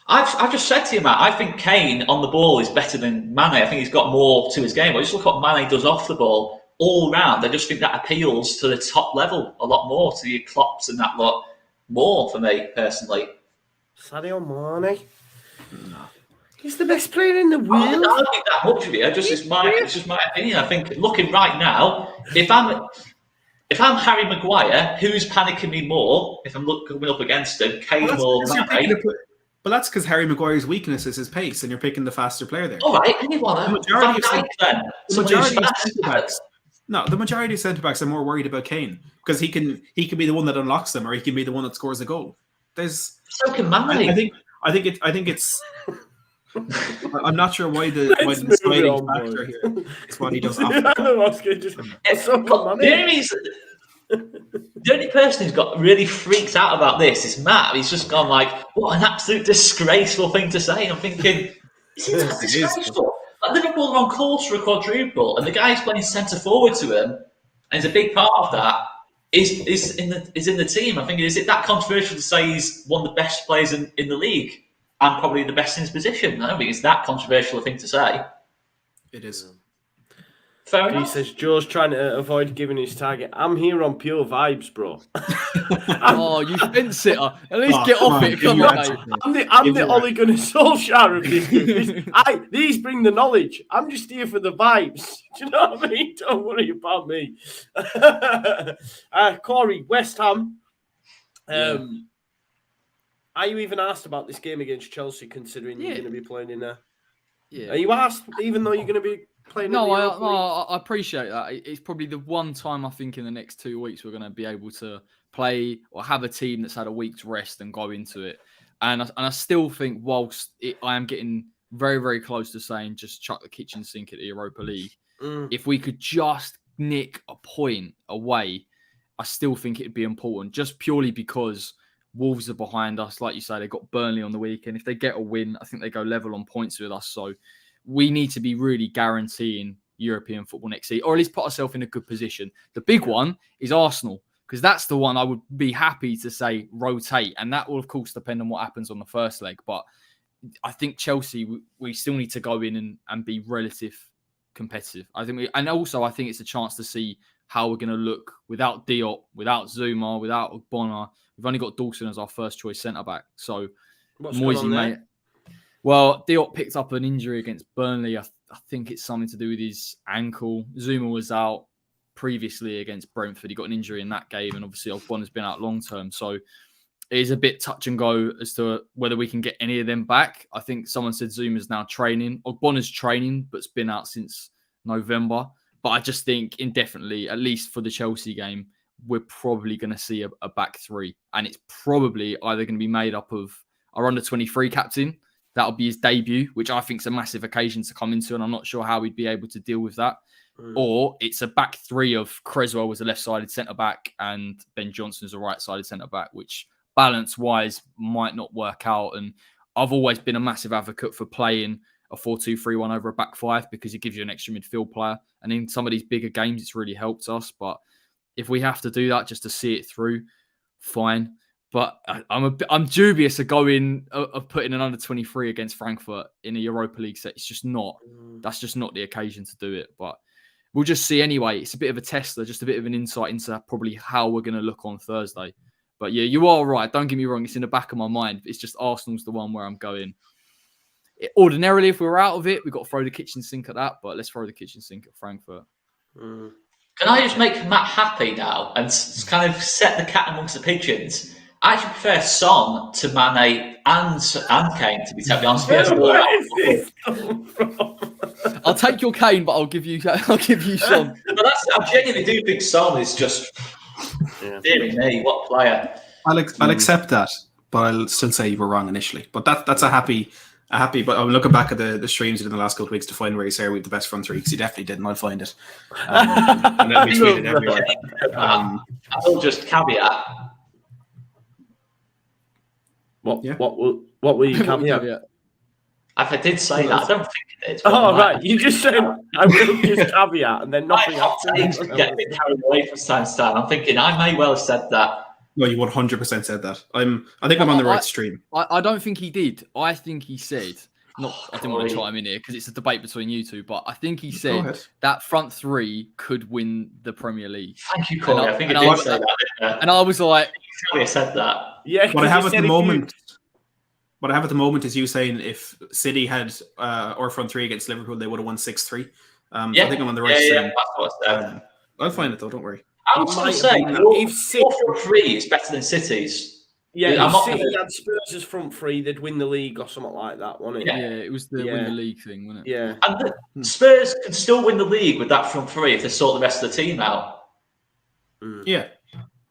I've just said to you, Matt, I think Kane on the ball is better than Mane. I think he's got more to his game. But just look what Mane does off the ball all round. I just think that appeals to the top level a lot more, to your Klopps and that lot more for me, personally. Sadio Mane? No. He's the best player in the world. I don't argue that much of it. It's just my opinion. I think looking right now, if I'm Harry Maguire, who's panicking me more if I'm coming up against him, Kane or Mane? But that's because Harry Maguire's weakness is his pace, and you're picking the faster player there. All right, anyone. The majority of centre-backs are more worried about Kane because he can be the one that unlocks them, or he can be the one that scores a goal. So can Mane. I think it's. I'm not sure why the deciding factor here is what he does. The only person who's got really freaked out about this is Matt. He's just gone like, "What an absolute disgraceful thing to say!" And I'm thinking, "It's disgraceful." Like, Liverpool are on course for a quadruple, and the guy who's playing centre forward to him, and he's a big part of that, is in the team. I think, is it that controversial to say he's one of the best players in the league? And probably the best in his position. I don't think it's that controversial a thing to say. It is. Fair enough. He says Joe's trying to avoid giving his target. I'm here on pure vibes, bro. Oh, you fence sitter. At least get off it. Come on, mate. I'm the Ole Gunnar Solskjaer of this group. These bring the knowledge. I'm just here for the vibes. Do you know what I mean? Don't worry about me. Corey, West Ham. Are you even asked about this game against Chelsea, considering you're going to be playing in a... Yeah. Are you asked, even though you're going to be playing in the Europa League? I appreciate that. It's probably the one time I think in the next 2 weeks we're going to be able to play or have a team that's had a week's rest and go into it. And I still think whilst I am getting very, very close to saying just chuck the kitchen sink at the Europa League, if we could just nick a point away, I still think it'd be important, just purely because Wolves are behind us. Like you say, they got Burnley on the weekend. If they get a win, I think they go level on points with us. So we need to be really guaranteeing European football next season, or at least put ourselves in a good position. The big one is Arsenal, because that's the one I would be happy to say rotate. And that will, of course, depend on what happens on the first leg. But I think Chelsea, we still need to go in and be relative competitive. I think I think it's a chance to see how we're going to look without Diop, without Zuma, without Ogbonna. We've only got Dawson as our first choice centre-back. So, Moisey, mate. Well, Diop picked up an injury against Burnley. I think it's something to do with his ankle. Zuma was out previously against Brentford. He got an injury in that game, and obviously Ogbonna's been out long-term. So, it is a bit touch and go as to whether we can get any of them back. I think someone said Zuma's now training. Ogbonna's training, but's been out since November. But I just think indefinitely, at least for the Chelsea game, we're probably going to see a back three. And it's probably either going to be made up of our under-23 captain. That'll be his debut, which I think is a massive occasion to come into. And I'm not sure how we'd be able to deal with that. Or it's a back three of Creswell as a left-sided centre-back and Ben Johnson as a right-sided centre-back, which balance-wise might not work out. And I've always been a massive advocate for playing a 4-2-3-1 over a back five because it gives you an extra midfield player. And in some of these bigger games, it's really helped us. But if we have to do that just to see it through, fine. But I'm dubious of putting an under-23 against Frankfurt in a Europa League set. It's just not. That's just not the occasion to do it. But we'll just see anyway. It's a bit of a tester, just a bit of an insight into probably how we're going to look on Thursday. But yeah, you are right. Don't get me wrong. It's in the back of my mind. It's just Arsenal's the one where I'm going. Ordinarily, if we were out of it, we've got to throw the kitchen sink at that. But let's throw the kitchen sink at Frankfurt. Can I just make Matt happy now and kind of set the cat amongst the pigeons? I actually prefer Son to Mane and Kane, to be totally honest with you. Where is this come from? I'll take your Kane, but I'll give you Son. But I genuinely do think Son is just, dear me, what a player. I'll accept that, but I'll still say you were wrong initially. But that's a happy. But I'm looking back at the streams in the last couple of weeks to find where he said we have the best front three, because he definitely did, and I'll find it. And then we tweeted everywhere. I'll just caveat. What will you caveat? If I did say that, I don't think it did. Oh, right. You just said, I will just caveat, and then nothing else. Get a bit carried away from time to time. I'm thinking I may well have said that. No, you 100% said that. I think I'm on the right stream. I don't think he did. I think he said, I didn't want to chime in here because it's a debate between you two, but I think he said that front three could win the Premier League. Thank you, Corey. I think I did say that. And I was like, I said that. Yeah. What I have at the moment is you saying if City had our front three against Liverpool, they would have won 6-3. So I think I'm on the right stream. That's what I said. I'll find it though, don't worry. I was going to say, your front three is better than City's. Yeah, if City had Spurs' front three, they'd win the league or something like that, wasn't it? Yeah, it was the win the league thing, wasn't it? Yeah. And Spurs can still win the league with that front three if they sort the rest of the team out. Yeah.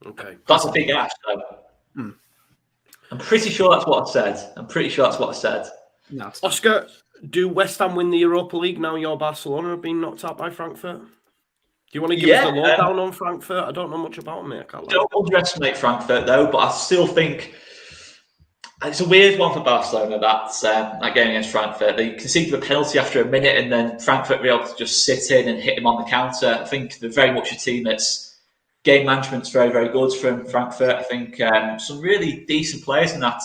Okay. That's a big ask, though. I'm pretty sure that's what I said. No, Oscar, do West Ham win the Europa League now your Barcelona have been knocked out by Frankfurt? Do you want to give us the lowdown on Frankfurt? I don't know much about them, mate. Don't underestimate Frankfurt, though, but I still think it's a weird one for Barcelona, that game against Frankfurt. They conceded a penalty after a minute, and then Frankfurt were able to just sit in and hit him on the counter. I think they're very much a team that's game management's very, very good from Frankfurt. I think some really decent players in that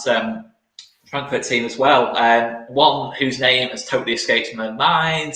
Frankfurt team as well. One whose name has totally escaped my mind,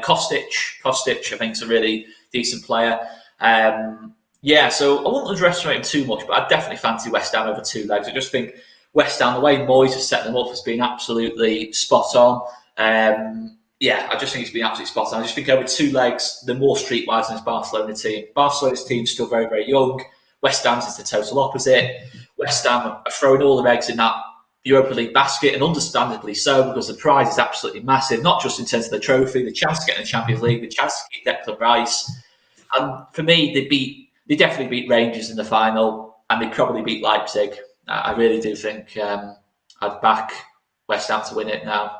Kostic. Kostic, I think, is a really decent player. So I won't underestimate him too much, but I definitely fancy West Ham over 2 legs. I just think West Ham, the way Moyes has set them up, has been absolutely spot on. I just think it's been absolutely spot on. I just think over 2 legs, they're more streetwise than this Barcelona team. Barcelona's team's still very, very young. West Ham's is the total opposite. West Ham are throwing all their eggs in that Europa League basket, and understandably so, because the prize is absolutely massive, not just in terms of the trophy, the chance to get in the Champions League, the chance to keep Declan Rice. And for me, they definitely beat Rangers in the final, and they probably beat Leipzig. I really do think I'd back West Ham to win it now.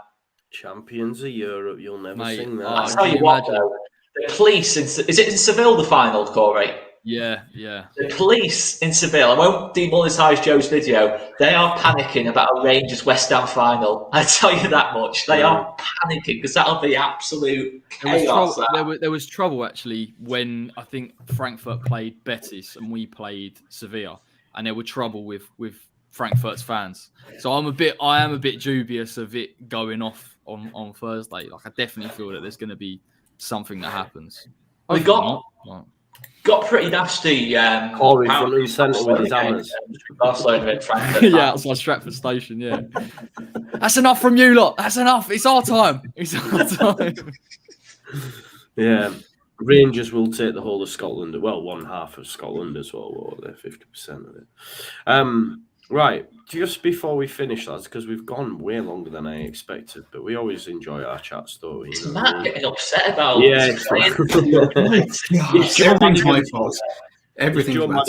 Champions of Europe, you'll never sing that. I'll tell you what, though, the police, is it in Seville, the final, Corey? Yeah. The police in Seville, I won't demonetise Joe's video, they are panicking about a Rangers West Ham final. I tell you that much. They are panicking because that'll be absolute chaos. There was trouble actually when I think Frankfurt played Betis and we played Sevilla, and there were trouble with Frankfurt's fans. So I am a bit dubious of it going off on Thursday. Like, I definitely feel that there's going to be something that happens. We got pretty nasty. Corey front and centre with his hammers. Barcelona at Frankfurt. Yeah, outside Stratford Station. Yeah, that's enough from you lot. That's enough. It's our time. Yeah, Rangers will take the whole of Scotland. Well, one half of Scotland as well. They're 50% of it. Right, just before we finish, lads, because we've gone way longer than I expected, but we always enjoy our chats, don't we? It's Matt getting upset about everything's my fault. Everything's my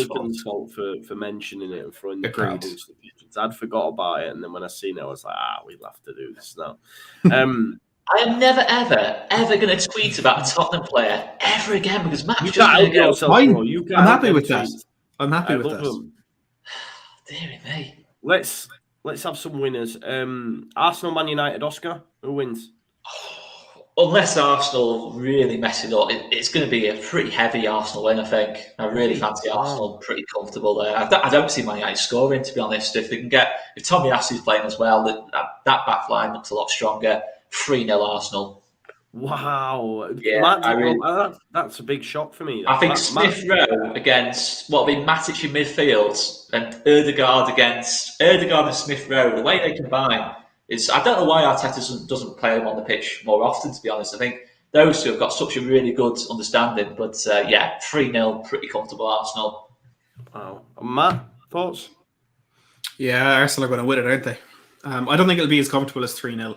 fault for mentioning it and throwing the credence. I'd forgot about it, and then when I seen it, I was like, we'll have to do this now. I am never, ever going to tweet about a Tottenham player ever again because Matt. You can't help yourself, bro. I'm happy with that. I'm happy with that. Dear me. Let's have some winners. Arsenal, Man United, Oscar. Who wins? Unless Arsenal really mess it up, it's going to be a pretty heavy Arsenal win, I think. I really fancy Arsenal pretty comfortable there. I don't see Man United scoring, to be honest. If Tommy Asu's playing as well, that back line looks a lot stronger. 3-0 Arsenal. Wow. Yeah, that's a big shock for me. I think Smith Rowe against what will be Matic in midfield and Ødegaard and Smith Rowe, the way they combine is, I don't know why Arteta doesn't play them on the pitch more often, to be honest. I think those two have got such a really good understanding. But 3-0, pretty comfortable Arsenal. Wow. Matt, thoughts? Yeah, Arsenal are going to win it, aren't they? I don't think it'll be as comfortable as 3-0.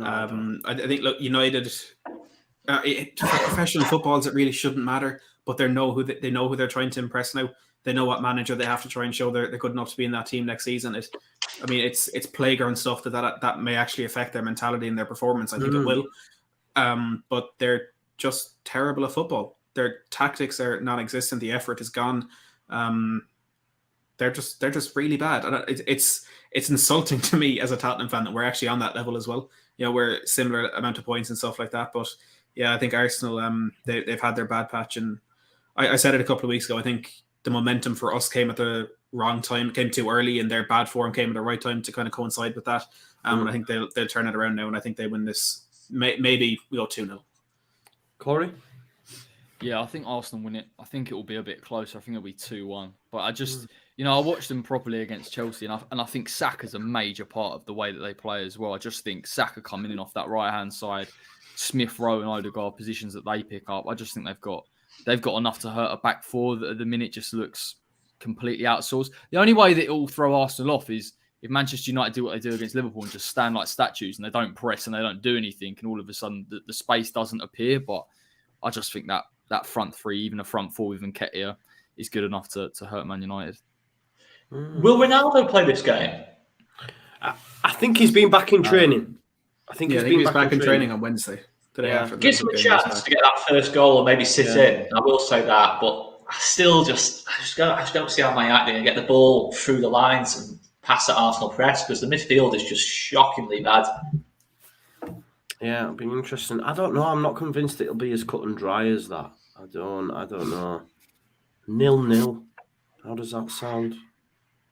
I think, look, United, for professional footballs, it really shouldn't matter, but they know who they're trying to impress now. They know what manager they have to try and show they're good enough to be in that team next season. It's playground stuff that may actually affect their mentality and their performance. I think it will. But they're just terrible at football. Their tactics are non-existent. The effort is gone. They're just really bad. And it's insulting to me as a Tottenham fan that we're actually on that level as well. You know, we're similar amount of points and stuff like that. But yeah, I think Arsenal, they've had their bad patch. And I said it a couple of weeks ago. I think the momentum for us came at the wrong time, came too early, and their bad form came at the right time to kind of coincide with that. And I think they'll turn it around now, and I think they win this. Maybe we go 2-0. Corey? Yeah, I think Arsenal win it. I think it will be a bit closer. I think it'll be 2-1. But I just, I watched them properly against Chelsea, and I think Saka's a major part of the way that they play as well. I just think Saka coming in off that right-hand side, Smith Rowe and Ødegaard positions that they pick up. I just think they've got enough to hurt a back four that at the minute just looks completely outsourced. The only way that it will throw Arsenal off is if Manchester United do what they do against Liverpool and just stand like statues and they don't press and they don't do anything, and all of a sudden the space doesn't appear. But I just think that front three, even a front four with Nketiah, is good enough to hurt Man United. Will Ronaldo play this game? I think he's been back in training. I think he's back in training on Wednesday. Gives him a chance to get that first goal or maybe sit in. I will say that, but I just don't see how Man United are going to get the ball through the lines and pass at Arsenal press, because the midfield is just shockingly bad. Yeah, it'll be interesting. I don't know. I'm not convinced it'll be as cut and dry as that. I don't know. 0-0. How does that sound?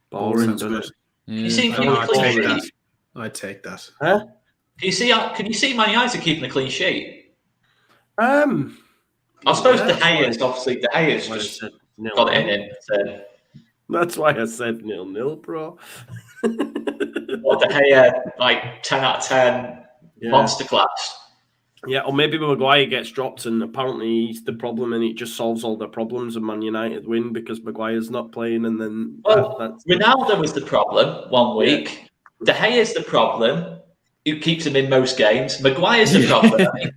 Boring, doesn't it? Can you see him keeping a clean sheet? I'd take that. Huh? Can you see Man United keeping a clean sheet? I suppose De Gea's just got it in. So. That's why I said 0-0, bro. Or De Gea, like 10 out of 10, monster class. Yeah, or maybe Maguire gets dropped and apparently he's the problem and it just solves all their problems and Man United win because Maguire's not playing, and then... Well, Ronaldo was the problem one week. De Gea's the problem. Who keeps him in most games? Maguire's the problem. I mean,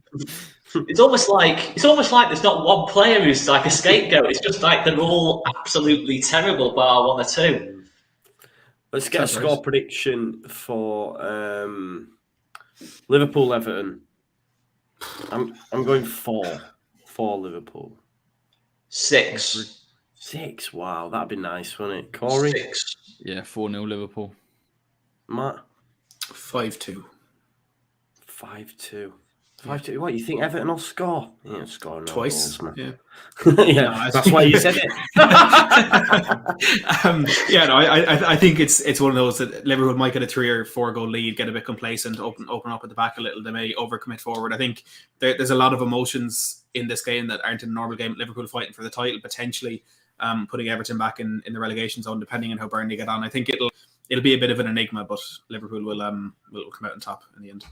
it's almost like there's not one player who's like a scapegoat. It's just like they're all absolutely terrible, bar one or two. Let's get a score prediction for Liverpool Everton. I'm going 4 for Liverpool. 6. 6. Wow, that'd be nice, wouldn't it? Corey? 6. Yeah, 4-0 Liverpool. Matt? 5-2. 5-2. 5-2. What, you think Everton will score? Yeah, score no twice. Goals, yeah. Yeah, that's why you said it. I think it's one of those that Liverpool might get a 3 or 4 goal lead, get a bit complacent, open up at the back a little. They may overcommit forward. I think there's a lot of emotions in this game that aren't in a normal game. Liverpool fighting for the title, potentially putting Everton back in the relegation zone, depending on how Burnley get on. I think it'll be a bit of an enigma, but Liverpool will come out on top in the end.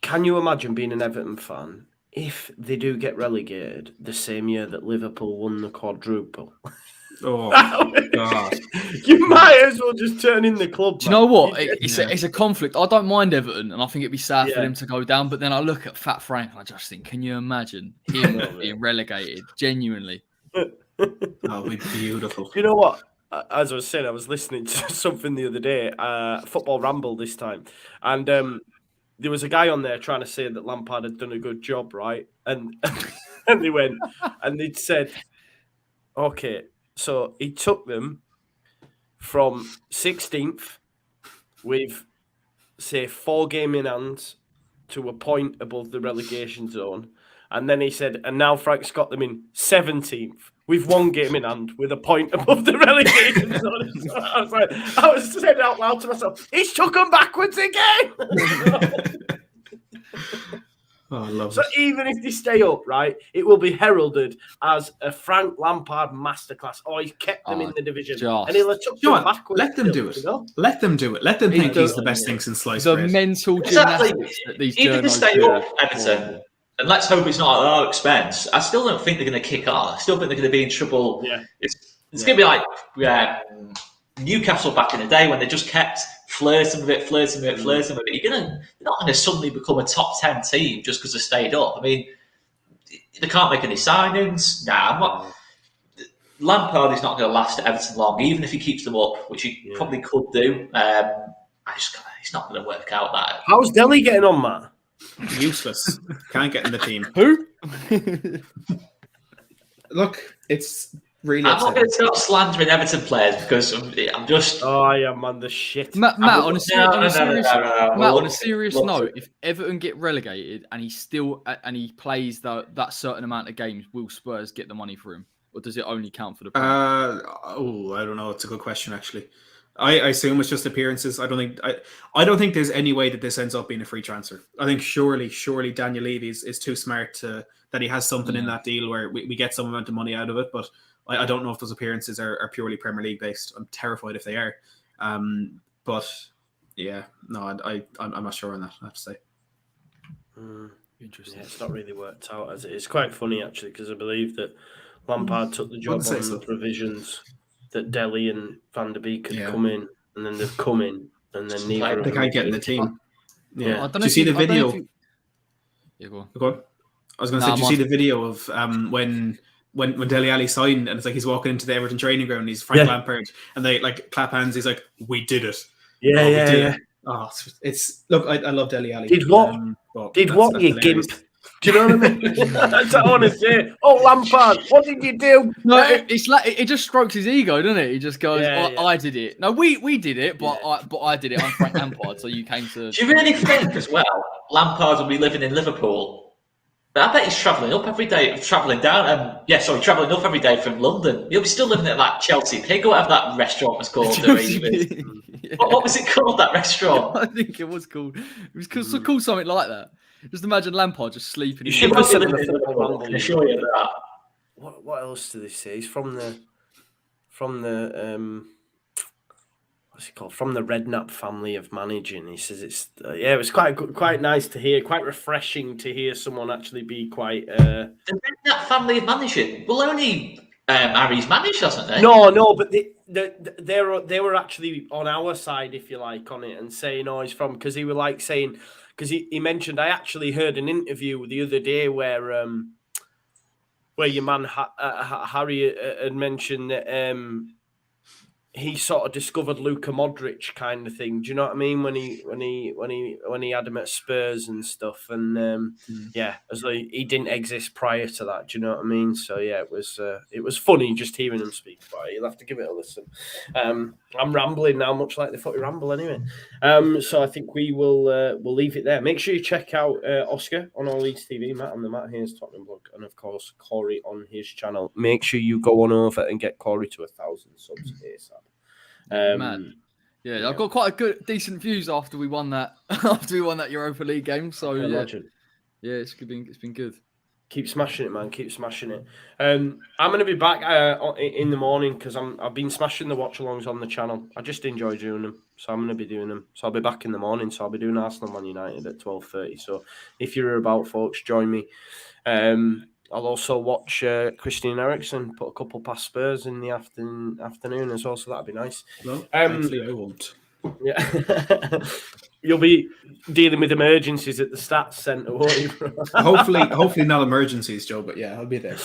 Can you imagine being an Everton fan if they do get relegated the same year that Liverpool won the quadruple? Oh, God. You might as well just turn in the club. Do you know what? It's a conflict. I don't mind Everton, and I think it'd be sad for them to go down. But then I look at Fat Frank, and I just think, can you imagine him being relegated? Genuinely. Oh, it'd be beautiful. You know what? As I was saying, I was listening to something the other day, Football Ramble this time, and there was a guy on there trying to say that Lampard had done a good job, right? And and they went, and they'd said, okay, so he took them from 16th with, say, 4 games in hand to a point above the relegation zone. And then he said, and now Frank's got them in 17th with 1 game in hand with a point above the relegation zone. So I was saying out loud to myself, he's took them backwards again. Oh, I love so it. even if they stay up, right, it will be heralded as a Frank Lampard masterclass. Oh, he's kept them in the division. And he'll have took them backwards. Let them do it. Let them do it. Let them think he's the best thing since sliced bread. The mental gymnastics that these even if they journos stay do. up, Everton, and let's hope it's not at our expense, I still don't think they're going to kick on. I still think they're going to be in trouble. Yeah. It's going to be like Newcastle back in the day when they just kept flirting with it. You're not going to suddenly become a top 10 team just because they stayed up. I mean, they can't make any signings. I'm not. Lampard is not going to last at Everton long, even if he keeps them up, which he probably could do. It's not going to work out. That. How's Delhi getting on, Matt? Useless. Can't get in the team. Who? Look, it's really. I'm not going to start slandering Everton players because I'm just. Oh, I am on the shit. Matt, on a serious Look, note, if Everton get relegated and he plays that certain amount of games, will Spurs get the money for him, or does it only count for the? I don't know. It's a good question, actually. I assume it's just appearances. I don't think there's any way that this ends up being a free transfer. I think surely Daniel Levy is too smart that he has something in that deal where we get some amount of money out of it. But I don't know if those appearances are purely Premier League based. I'm terrified if they are. But yeah, no, I'm not sure on that, I have to say. Interesting. Yeah, it's not really worked out as it is. Quite funny actually, because I believe that Lampard took the job on the provisions that Delhi and Van der Beek could come in, and then they've come in, and then neither they can't get in the team. Yeah. Did you see the video? Yeah, go on. Go on. I was going to say, did you see the video of when Dele Alli signed, and it's like he's walking into the Everton training ground, and he's Frank Lampard, and they like clap hands. He's like, "We did it." Yeah. Oh, it's look. I love Dele Alli. Did what? What you gimp? Do you know what I mean? That's what I want to say. Oh, Lampard, what did you do? No, it's like it just strokes his ego, doesn't it? He just goes, I did it. No, we did it, but I did it. I'm Frank Lampard, so you came to. Do you really think as well Lampard will be living in Liverpool? But I bet he's travelling up every day, travelling up every day from London. He'll be still living at that Chelsea Pig or whatever that restaurant was called. What was it called, that restaurant? I think it was called. It was called something like that. Just imagine Lampard just sleeping. You should have said I can assure you that. What else do they say? He's from the what's he called? From the Redknapp family of managing. He says it's it was quite nice to hear, quite refreshing to hear someone actually be quite. The Redknapp family of managing. Well, only Harry's managed, hasn't they? No, but they were actually on our side, if you like, on it and saying, "Oh, he's from," because he were like saying, because he mentioned. I actually heard an interview the other day where your man Harry had mentioned that he sort of discovered Luka Modric kind of thing. Do you know what I mean? When he had him at Spurs and stuff, and yeah, as though he didn't exist prior to that. Do you know what I mean? So yeah, it was funny just hearing him speak about it. You'll have to give it a listen. I'm rambling now, much like the footy ramble anyway. So I think we'll leave it there. Make sure you check out Oscar on All Leeds TV, Matt on the Matt Hayes Tottenham blog, and of course Corey on his channel. Make sure you go on over and get Corey to 1,000 subs ASAP. Man. Yeah, I've got quite a decent views after we won that Europa League game. So yeah, it's been good. Keep smashing it, man. Keep smashing it. I'm going to be back in the morning because I've been smashing the watch-alongs on the channel. I just enjoy doing them, so I'm going to be doing them. So I'll be back in the morning. So I'll be doing Arsenal Man United at 12:30. So if you're about, folks, join me. I'll also watch Christian Eriksen put a couple past Spurs in the afternoon as well, so that'd be nice. No, thankfully I won't. Yeah. You'll be dealing with emergencies at the stats centre, won't you? hopefully not emergencies, Joe, but yeah, I'll be there.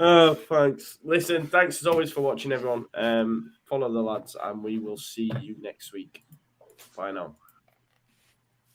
Oh, thanks. Listen, thanks as always for watching, everyone. Follow the lads, and we will see you next week. Bye now.